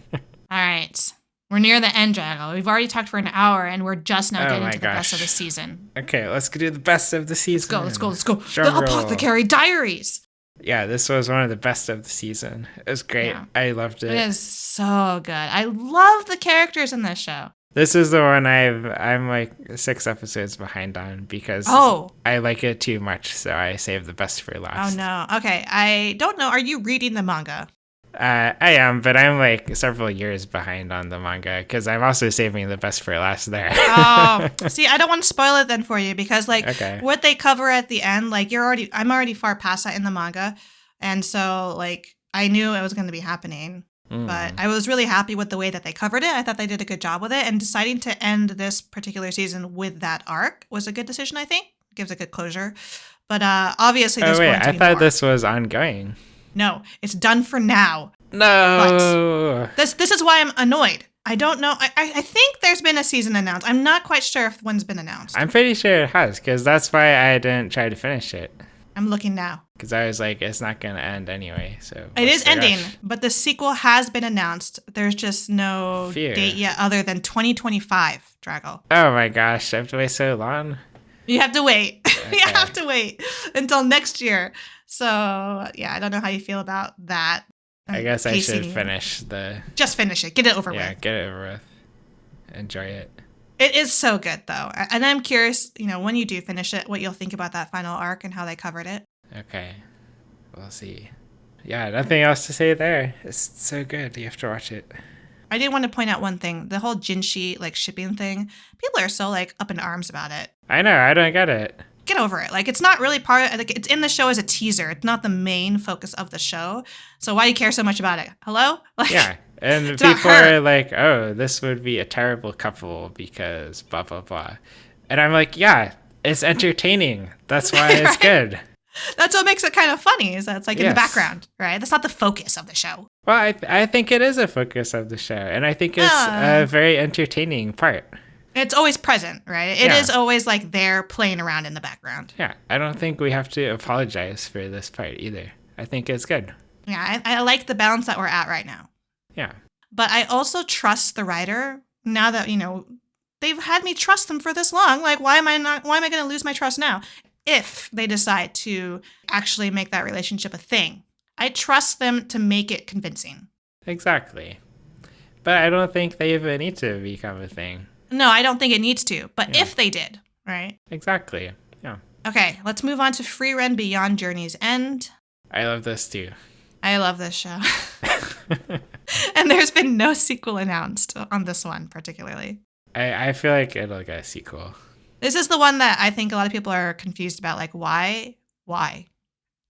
[SPEAKER 1] All right. We're near the end, Drago. We've already talked for an hour, and we're just now getting to the best of the season.
[SPEAKER 2] Okay, let's do the best of the season.
[SPEAKER 1] Let's go. The Apothecary Diaries.
[SPEAKER 2] Yeah, this was one of the best of the season. It was great. Yeah. I loved it.
[SPEAKER 1] It is so good. I love the characters in this show.
[SPEAKER 2] This is the one I'm like 6 episodes behind on because I like it too much, so I saved the best for last.
[SPEAKER 1] Oh, no. Okay, I don't know. Are you reading the manga?
[SPEAKER 2] I am, but I'm like several years behind on the manga because I'm also saving the best for last there.
[SPEAKER 1] Oh, see, I don't want to spoil it then for you because like what they cover at the end, like I'm already far past that in the manga. And so like I knew it was going to be happening, but I was really happy with the way that they covered it. I thought they did a good job with it, and deciding to end this particular season with that arc was a good decision, I think. It gives a good closure. But obviously there's going to be
[SPEAKER 2] I thought
[SPEAKER 1] more.
[SPEAKER 2] This was ongoing.
[SPEAKER 1] No, it's done for now.
[SPEAKER 2] No.
[SPEAKER 1] But this is why I'm annoyed. I don't know. I think there's been a season announced. I'm not quite sure if one's been announced.
[SPEAKER 2] I'm pretty sure it has, because that's why I didn't try to finish it.
[SPEAKER 1] I'm looking now.
[SPEAKER 2] Because I was like, it's not going to end anyway. So
[SPEAKER 1] it is ending, but the sequel has been announced. There's just no date yet other than 2025, Drago.
[SPEAKER 2] Oh my gosh, I have to wait so long?
[SPEAKER 1] You have to wait. Okay. You have to wait until next year. So, yeah, I don't know how you feel about that.
[SPEAKER 2] I guess I should finish
[SPEAKER 1] Just finish it. Get it over with.
[SPEAKER 2] Yeah, get it over with. Enjoy it.
[SPEAKER 1] It is so good, though. And I'm curious, when you do finish it, what you'll think about that final arc and how they covered it.
[SPEAKER 2] Okay. We'll see. Yeah, nothing else to say there. It's so good. You have to watch it.
[SPEAKER 1] I did want to point out one thing. The whole Jinshi, shipping thing. People are so, up in arms about it.
[SPEAKER 2] I know. I don't get it.
[SPEAKER 1] Get over it. It's not really part of, it's in the show as a teaser. It's not the main focus of the show. So why do you care so much about it? Hello?
[SPEAKER 2] Yeah. And people are like, oh, this would be a terrible couple because blah, blah, blah. And I'm like, yeah, it's entertaining. That's why it's good.
[SPEAKER 1] That's what makes it kind of funny, is that it's in the background, right? That's not the focus of the show.
[SPEAKER 2] Well, I think it is a focus of the show. And I think it's a very entertaining part.
[SPEAKER 1] It's always present, right? It is always there playing around in the background.
[SPEAKER 2] Yeah, I don't think we have to apologize for this part either. I think it's good.
[SPEAKER 1] Yeah, I like the balance that we're at right now.
[SPEAKER 2] Yeah.
[SPEAKER 1] But I also trust the writer now that, they've had me trust them for this long. Why am I going to lose my trust now? If they decide to actually make that relationship a thing, I trust them to make it convincing.
[SPEAKER 2] Exactly. But I don't think they even need to become a thing.
[SPEAKER 1] No, I don't think it needs to. But if they did, right?
[SPEAKER 2] Exactly. Yeah.
[SPEAKER 1] Okay, let's move on to Frieren Beyond Journey's End.
[SPEAKER 2] I love this too.
[SPEAKER 1] I love this show. And there's been no sequel announced on this one particularly.
[SPEAKER 2] I feel like it'll get a sequel.
[SPEAKER 1] This is the one that I think a lot of people are confused about. Why? Why?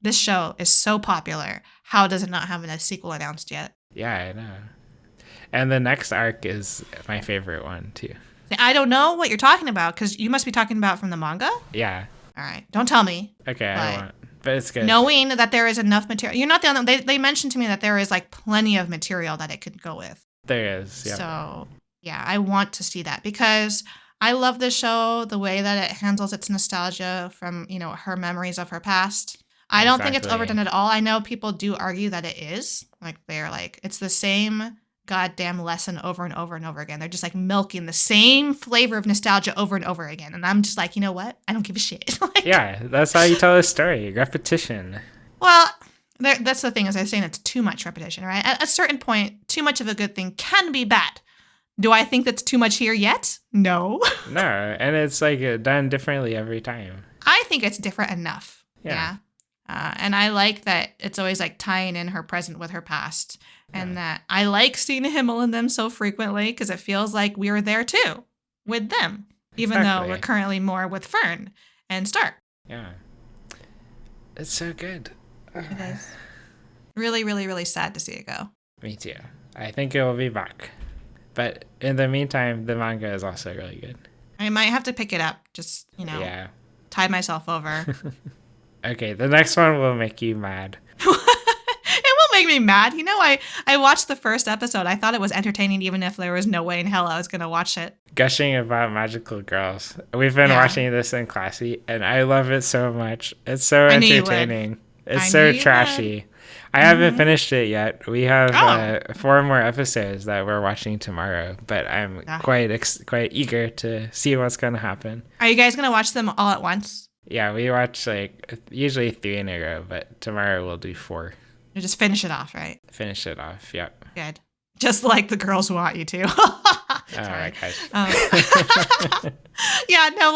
[SPEAKER 1] This show is so popular. How does it not have a sequel announced yet?
[SPEAKER 2] Yeah, I know. And the next arc is my favorite one too.
[SPEAKER 1] I don't know what you're talking about because you must be talking about from the manga?
[SPEAKER 2] Yeah.
[SPEAKER 1] All right. Don't tell me.
[SPEAKER 2] Okay, I won't. But it's good.
[SPEAKER 1] Knowing that there is enough material. You're not the only one. They mentioned to me that there is plenty of material that it could go with.
[SPEAKER 2] There is, yeah.
[SPEAKER 1] So, yeah, I want to see that because I love this show, the way that it handles its nostalgia from, her memories of her past. I don't think it's overdone at all. I know people do argue that it is. Like, they're like, it's the same goddamn lesson over and over and over again. They're just like milking the same flavor of nostalgia over and over again. And I'm just like, you know what? I don't give a shit.
[SPEAKER 2] Yeah, that's how you tell a story. Repetition.
[SPEAKER 1] Well, that's the thing, is I'm saying it's too much repetition, right? At a certain point, too much of a good thing can be bad. Do I think that's too much here yet? No.
[SPEAKER 2] No, and it's like done differently every time.
[SPEAKER 1] I think it's different enough.
[SPEAKER 2] Yeah.
[SPEAKER 1] And I like that it's always like tying in her present with her past. And that I like seeing Himmel in them so frequently because it feels like we were there too with them, even though we're currently more with Fern and Stark.
[SPEAKER 2] Yeah. It's so good.
[SPEAKER 1] It is. Really, really, really sad to see it go.
[SPEAKER 2] Me too. I think it will be back. But in the meantime, the manga is also really good.
[SPEAKER 1] I might have to pick it up. Just, tie myself over.
[SPEAKER 2] Okay, the next one will make you mad.
[SPEAKER 1] It won't make me mad. I watched the first episode. I thought it was entertaining even if there was no way in hell I was going to watch it.
[SPEAKER 2] Gushing about magical girls. We've been watching this in Classy, and I love it so much. It's so entertaining. It's so trashy. I haven't finished it yet. We have 4 more episodes that we're watching tomorrow, but I'm quite eager to see what's going to happen.
[SPEAKER 1] Are you guys going to watch them all at once?
[SPEAKER 2] Yeah, we watch usually 3 in a row, but tomorrow we'll do 4.
[SPEAKER 1] You just finish it off, right?
[SPEAKER 2] Finish it off, yep.
[SPEAKER 1] Good. Just like the girls want you to.
[SPEAKER 2] Oh my gosh.
[SPEAKER 1] Yeah, no,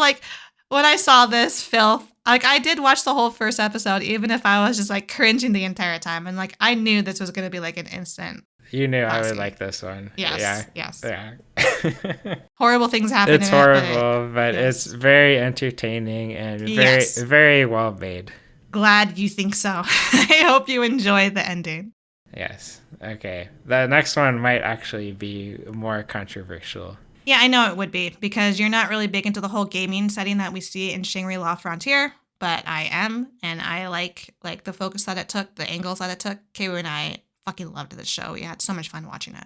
[SPEAKER 1] when I saw this filth, I did watch the whole first episode, even if I was just cringing the entire time. And I knew this was going to be an instant.
[SPEAKER 2] You knew I would like this one.
[SPEAKER 1] Yes.
[SPEAKER 2] Yeah.
[SPEAKER 1] Yes.
[SPEAKER 2] Yeah.
[SPEAKER 1] Horrible things happen.
[SPEAKER 2] It's horrible, but it's very entertaining and very, very well made.
[SPEAKER 1] Glad you think so. I hope you enjoy the ending.
[SPEAKER 2] Yes. Okay. The next one might actually be more controversial.
[SPEAKER 1] Yeah, I know it would be, because you're not really big into the whole gaming setting that we see in Shangri-La Frontier, but I am, and I like the focus that it took, the angles that it took. Keiru and I fucking loved this show. We had so much fun watching it.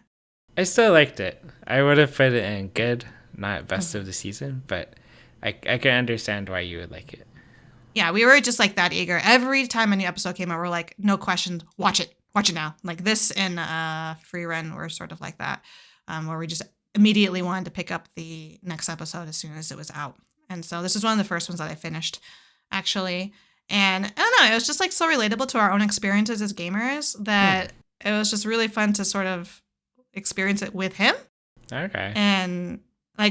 [SPEAKER 2] I still liked it. I would have put it in good, not best of the season, but I can understand why you would like it. Yeah,
[SPEAKER 1] we were just that eager. Every time a new episode came out, we're like, no questions, watch it now. This and Frieren were sort of like that, where we just immediately wanted to pick up the next episode as soon as it was out. And so this is one of the first ones that I finished, actually. And I don't know, it was just so relatable to our own experiences as gamers that it was just really fun to sort of experience it with him.
[SPEAKER 2] Okay.
[SPEAKER 1] And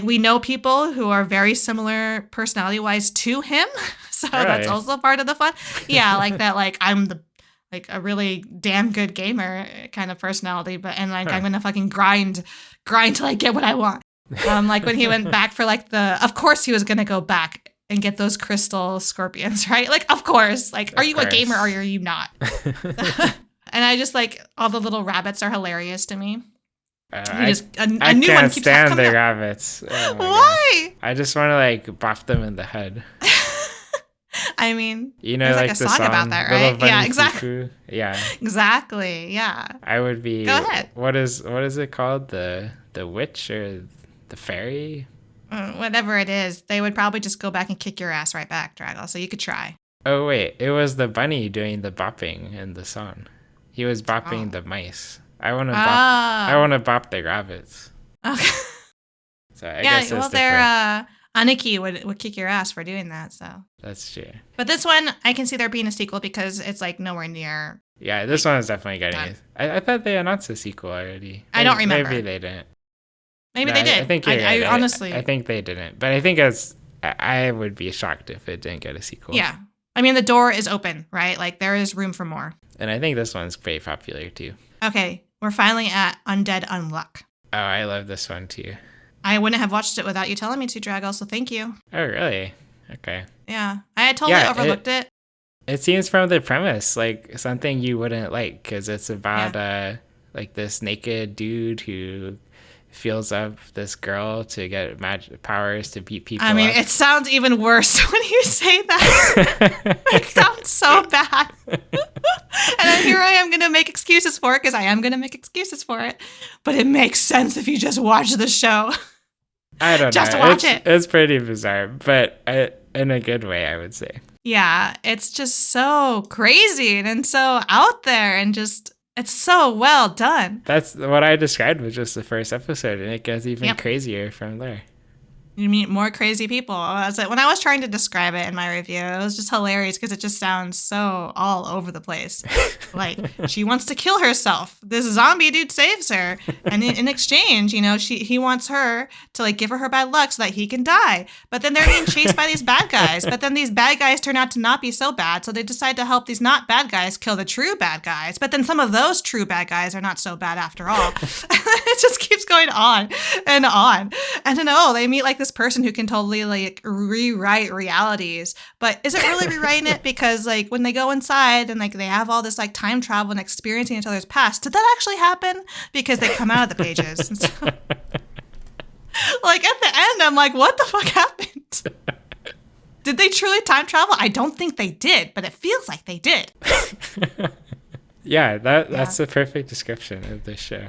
[SPEAKER 1] we know people who are very similar personality-wise to him. So that's also part of the fun. Yeah, that I'm the a really damn good gamer kind of personality, but I'm gonna fucking grind till I get what I want. When he went back for of course he was gonna go back and get those crystal scorpions, right? Of course. Are you a gamer or are you not? And I just all the little rabbits are hilarious to me.
[SPEAKER 2] I can't stand the rabbits. Oh
[SPEAKER 1] Why?
[SPEAKER 2] God. I just want to bop them in the head.
[SPEAKER 1] I mean,
[SPEAKER 2] there's
[SPEAKER 1] a song about that, right? Yeah, exactly.
[SPEAKER 2] Fufu. Yeah,
[SPEAKER 1] exactly. Yeah.
[SPEAKER 2] I would be.
[SPEAKER 1] Go ahead.
[SPEAKER 2] What is it called? The witch or the fairy?
[SPEAKER 1] Whatever it is, they would probably just go back and kick your ass right back, Draggle. So you could try.
[SPEAKER 2] Oh wait, it was the bunny doing the bopping in the song. He was bopping the mice. I want to bop. I want to bop the rabbits.
[SPEAKER 1] Okay.
[SPEAKER 2] So I guess it's
[SPEAKER 1] they're Aniki would kick your ass for doing that. So
[SPEAKER 2] that's true.
[SPEAKER 1] But this one, I can see there being a sequel because it's nowhere near.
[SPEAKER 2] Yeah, this one is definitely getting it. I thought they announced a sequel already.
[SPEAKER 1] I don't remember.
[SPEAKER 2] Maybe they didn't.
[SPEAKER 1] Maybe they did.
[SPEAKER 2] I think
[SPEAKER 1] I honestly.
[SPEAKER 2] I think they didn't, but I think I would be shocked if it didn't get a sequel.
[SPEAKER 1] Yeah, I mean the door is open, right? There is room for more.
[SPEAKER 2] And I think this one's pretty popular too.
[SPEAKER 1] Okay, we're finally at Undead Unluck.
[SPEAKER 2] Oh, I love this one too.
[SPEAKER 1] I wouldn't have watched it without you telling me to, Draggle, so thank you.
[SPEAKER 2] Oh, really? Okay.
[SPEAKER 1] Yeah, I had totally overlooked it.
[SPEAKER 2] It seems from the premise something you wouldn't like, because it's about this naked dude who feels up this girl to get magic powers to beat people.
[SPEAKER 1] I mean, it sounds even worse when you say that. It sounds so bad. And here I am going to make excuses for it, because I am going to make excuses for it. But it makes sense if you just watch the show.
[SPEAKER 2] I don't
[SPEAKER 1] just
[SPEAKER 2] know.
[SPEAKER 1] to watch it.
[SPEAKER 2] It's pretty bizarre, but in a good way, I would say.
[SPEAKER 1] Yeah, it's just so crazy and so out there and just, it's so well done.
[SPEAKER 2] That's what I described was just the first episode, and it gets even
[SPEAKER 1] Yep.
[SPEAKER 2] crazier from there.
[SPEAKER 1] You meet more crazy people. When I was trying to describe it in my review, it was just hilarious because it just sounds so all over the place. Like, she wants to kill herself. This zombie dude saves her. And in exchange, he wants her to, like, give her bad luck so that he can die. But then they're being chased by these bad guys. But then these bad guys turn out to not be so bad. So they decide to help these not bad guys kill the true bad guys. But then some of those true bad guys are not so bad after all. It just keeps going on and on. And then, they meet, like, this person who can totally, like, rewrite realities. But is it really rewriting it? Because, like, when they go inside and, like, they have all this, like, time travel and experiencing each other's past, did that actually happen? Because they come out of the pages. And so, like, at the end, I'm like, what the fuck happened? Did they truly time travel? I don't think they did, but it feels like they did.
[SPEAKER 2] Yeah, that's the perfect description of this show.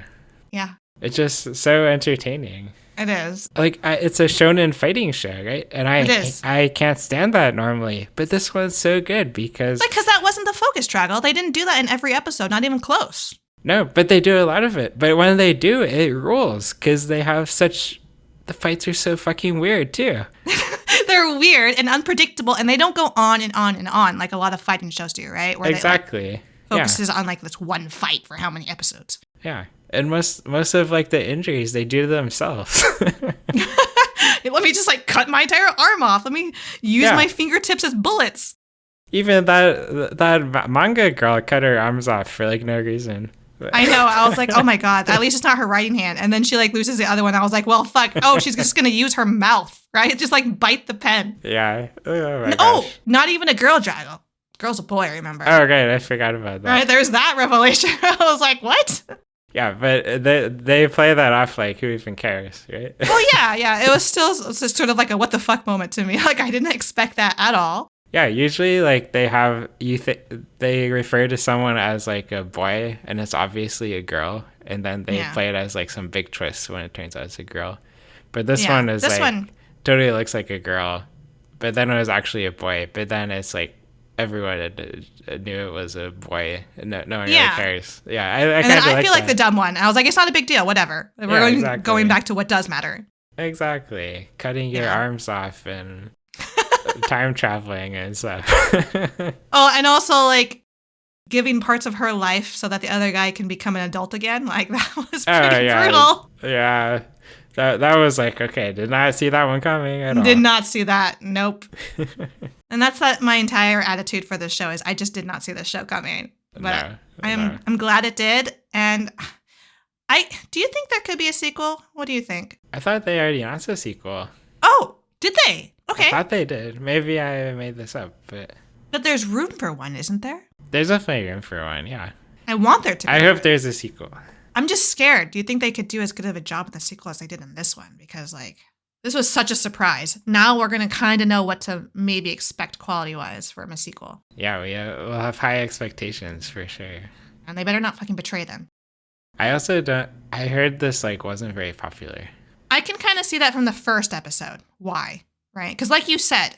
[SPEAKER 1] Yeah.
[SPEAKER 2] It's just so entertaining.
[SPEAKER 1] It is.
[SPEAKER 2] Like, it's a shonen fighting show, right? And
[SPEAKER 1] It is.
[SPEAKER 2] I can't stand that normally, but this one's so good because...
[SPEAKER 1] Because that wasn't the focus, Draggle. They didn't do that in every episode, not even close.
[SPEAKER 2] No, but they do a lot of it. But when they do, it rules because they have such... The fights are so fucking weird, too.
[SPEAKER 1] They're weird and unpredictable, and they don't go on and on and on like a lot of fighting shows do, right? Where
[SPEAKER 2] Exactly.
[SPEAKER 1] They, like, focuses on, like, this one fight for how many episodes.
[SPEAKER 2] Yeah. And most of, like, the injuries, they do themselves.
[SPEAKER 1] Let me just, like, cut my entire arm off. Let me use my fingertips as bullets.
[SPEAKER 2] Even that manga girl cut her arms off for, like, no reason.
[SPEAKER 1] I know. I was like, oh my God, at least it's not her writing hand. And then she, like, loses the other one. I was like, well, fuck. Oh, she's just going to use her mouth, right? Just, like, bite the pen.
[SPEAKER 2] Yeah. Oh, my gosh.
[SPEAKER 1] Not even a girl, Draggle. Girl's a boy, remember?
[SPEAKER 2] Oh, right. I forgot about that.
[SPEAKER 1] Right? There's that revelation. I was like, what?
[SPEAKER 2] Yeah, but they play that off like, who even cares, right?
[SPEAKER 1] Well, yeah. It was still just sort of like a what the fuck moment to me. Like, I didn't expect that at all.
[SPEAKER 2] Yeah, usually, like, they have, they refer to someone as, like, a boy, and it's obviously a girl, and then they play it as, like, some big twist when it turns out it's a girl. But this one is, totally looks like a girl, but then it was actually a boy, but then it's, like, everyone knew it was a boy, and no one really cares. Yeah, I kind of
[SPEAKER 1] I feel like the dumb one. I was like, it's not a big deal, whatever. We're going back to what does matter.
[SPEAKER 2] Exactly. Cutting your arms off and... time traveling and stuff.
[SPEAKER 1] Oh, and also, like, giving parts of her life so that the other guy can become an adult again. Like, that was pretty brutal.
[SPEAKER 2] Yeah. That was like, okay, did not see that one coming at all.
[SPEAKER 1] Did not see that. Nope. And that's my entire attitude for this show is I just did not see this show coming. But I'm glad it did. And do you think there could be a sequel? What do you think?
[SPEAKER 2] I thought they already announced a sequel.
[SPEAKER 1] Oh, did they? Okay.
[SPEAKER 2] I thought they did. Maybe I made this up, but
[SPEAKER 1] there's room for one, isn't there?
[SPEAKER 2] There's definitely room for one, yeah.
[SPEAKER 1] I want there to be.
[SPEAKER 2] I hope there's a sequel.
[SPEAKER 1] I'm just scared. Do you think they could do as good of a job in the sequel as they did in this one? Because, like, this was such a surprise. Now we're going to kind of know what to maybe expect quality-wise from a sequel.
[SPEAKER 2] Yeah, we'll have high expectations for sure.
[SPEAKER 1] And they better not fucking betray them.
[SPEAKER 2] I also I heard this, like, wasn't very popular.
[SPEAKER 1] I can kind of see that from the first episode. Why? Right? Because like you said,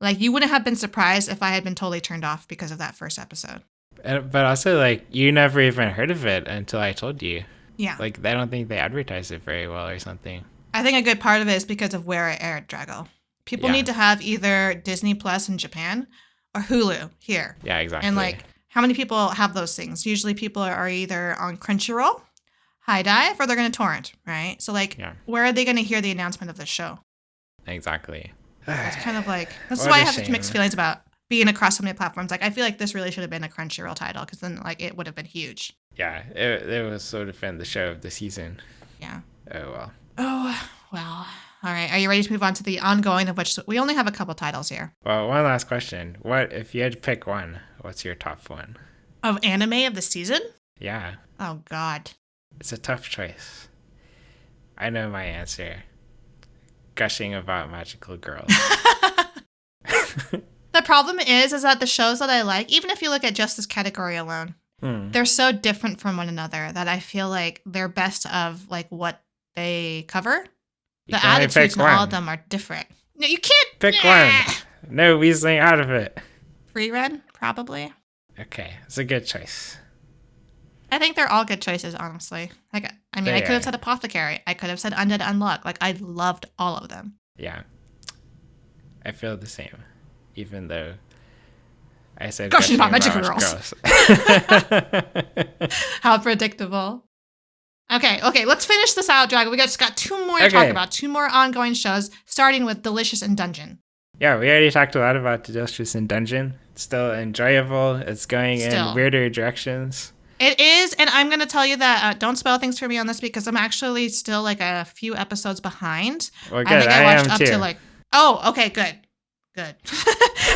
[SPEAKER 1] like, you wouldn't have been surprised if I had been totally turned off because of that first episode.
[SPEAKER 2] But also, like, you never even heard of it until I told you.
[SPEAKER 1] Yeah.
[SPEAKER 2] Like, I don't think they advertised it very well or something.
[SPEAKER 1] I think a good part of it is because of where it aired, Drago. People need to have either Disney Plus in Japan or Hulu here.
[SPEAKER 2] Yeah, exactly.
[SPEAKER 1] And, like, how many people have those things? Usually people are either on Crunchyroll, High Dive, or they're going to torrent, right? So, like, where are they going to hear the announcement of this show?
[SPEAKER 2] Exactly.
[SPEAKER 1] It's kind of like, that's why I have such mixed feelings about being across so many platforms. Like, I feel like this really should have been a Crunchyroll title because then, like, it would have been huge.
[SPEAKER 2] Yeah, it was sort of the show of the season.
[SPEAKER 1] Yeah.
[SPEAKER 2] Oh, well.
[SPEAKER 1] Oh, well. All right. Are you ready to move on to the ongoing, of which we only have a couple titles here?
[SPEAKER 2] Well, one last question. What if you had to pick one, what's your top one?
[SPEAKER 1] Of anime of the season?
[SPEAKER 2] Yeah.
[SPEAKER 1] Oh, God.
[SPEAKER 2] It's a tough choice. I know my answer. Gushing about magical girls.
[SPEAKER 1] The problem is that the shows that I like, even if you look at just this category alone, they're so different from one another that I feel like they're best of, like, what they cover
[SPEAKER 2] You
[SPEAKER 1] The
[SPEAKER 2] can only
[SPEAKER 1] attitudes
[SPEAKER 2] pick
[SPEAKER 1] in all
[SPEAKER 2] one.
[SPEAKER 1] of them are different. No, you can't
[SPEAKER 2] Pick one. No weaseling out of it.
[SPEAKER 1] Frieren, probably.
[SPEAKER 2] Okay, it's a good choice.
[SPEAKER 1] I think they're all good choices, honestly. Like, I mean, I could have said Apothecary. I could have said Undead Unluck. Like, I loved all of them.
[SPEAKER 2] Yeah. I feel the same. Even though I said
[SPEAKER 1] Gushing about
[SPEAKER 2] Gushing
[SPEAKER 1] magic
[SPEAKER 2] girls.
[SPEAKER 1] girls. How predictable. Okay, let's finish this out, Drago. We just got two more to talk about. Two more ongoing shows, starting with Delicious in Dungeon.
[SPEAKER 2] Yeah, we already talked a lot about Delicious in Dungeon. It's still enjoyable. It's going in weirder directions.
[SPEAKER 1] It is, and I'm going to tell you that don't spoil things for me on this because I'm actually still like a few episodes behind.
[SPEAKER 2] Well, good.
[SPEAKER 1] I think I watched
[SPEAKER 2] am
[SPEAKER 1] up
[SPEAKER 2] too.
[SPEAKER 1] to like, oh, okay, good.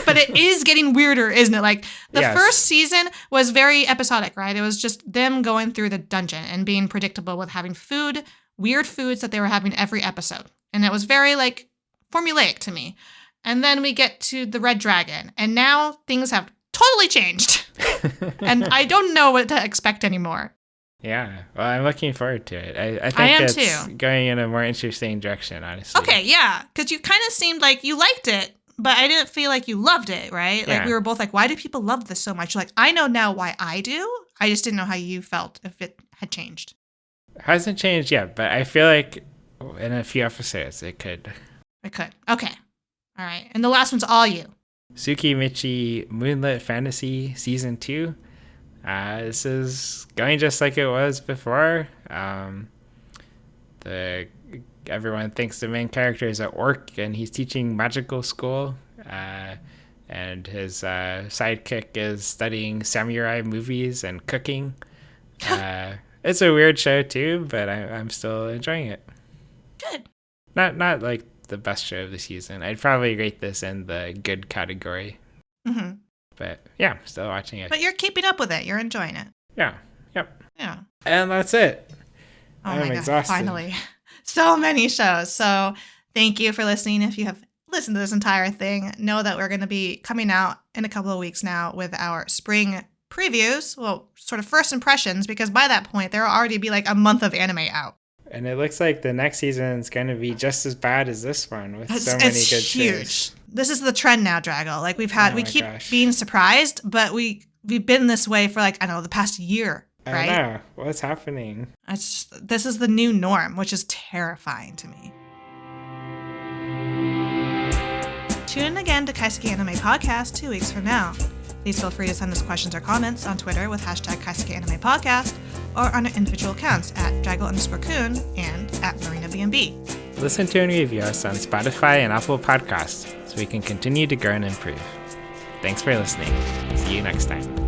[SPEAKER 1] But it is getting weirder, isn't it? Like the first season was very episodic, right? It was just them going through the dungeon and being predictable with having food, weird foods that they were having every episode. And it was very like formulaic to me. And then we get to the Red Dragon, and now things have totally changed. And I don't know what to expect anymore.
[SPEAKER 2] Yeah, well, I'm looking forward to it. I think it's going in a more interesting direction, honestly.
[SPEAKER 1] Okay, yeah, because you kind of seemed like you liked it, but I didn't feel like you loved it, right? Like we were both like, why do people love this so much? You're like, I know now why I do. I just didn't know how you felt, if it had changed.
[SPEAKER 2] It hasn't changed yet, but I feel like in a few episodes it could.
[SPEAKER 1] It could. Okay. All right. And the last one's all you.
[SPEAKER 2] TSUKIMICHI Moonlit Fantasy Season 2. This is going just like it was before. Everyone thinks the main character is an orc and he's teaching magical school. And his sidekick is studying samurai movies and cooking. It's a weird show too, but I'm still enjoying it.
[SPEAKER 1] Good.
[SPEAKER 2] Not like the best show of the season. I'd probably rate this in the good category.
[SPEAKER 1] Mm-hmm.
[SPEAKER 2] But yeah, still watching it.
[SPEAKER 1] But you're keeping up with it. You're enjoying it.
[SPEAKER 2] Yeah. Yep.
[SPEAKER 1] Yeah.
[SPEAKER 2] And that's it.
[SPEAKER 1] Oh
[SPEAKER 2] I'm
[SPEAKER 1] my God,
[SPEAKER 2] exhausted.
[SPEAKER 1] finally. So many shows. So thank you for listening. If you have listened to this entire thing, know that we're going to be coming out in a couple of weeks now with our spring previews. Well, sort of first impressions, because by that point, there will already be like a month of anime out.
[SPEAKER 2] And it looks like the next season is going to be just as bad as this one with so many good
[SPEAKER 1] huge.
[SPEAKER 2] shows.
[SPEAKER 1] This is the trend now, Drago. Like we keep being surprised, but we've been this way for like, I don't know, the past year, right?
[SPEAKER 2] I know. What's happening?
[SPEAKER 1] This is the new norm, which is terrifying to me. Tune in again to Kaiseki Anime Podcast 2 weeks from now. Please feel free to send us questions or comments on Twitter with hashtag Kaiseki Anime Podcast or on our individual accounts at Draggle_Kun and at MarinaBNB.
[SPEAKER 2] Listen to and review us on Spotify and Apple Podcasts so we can continue to grow and improve. Thanks for listening. See you next time.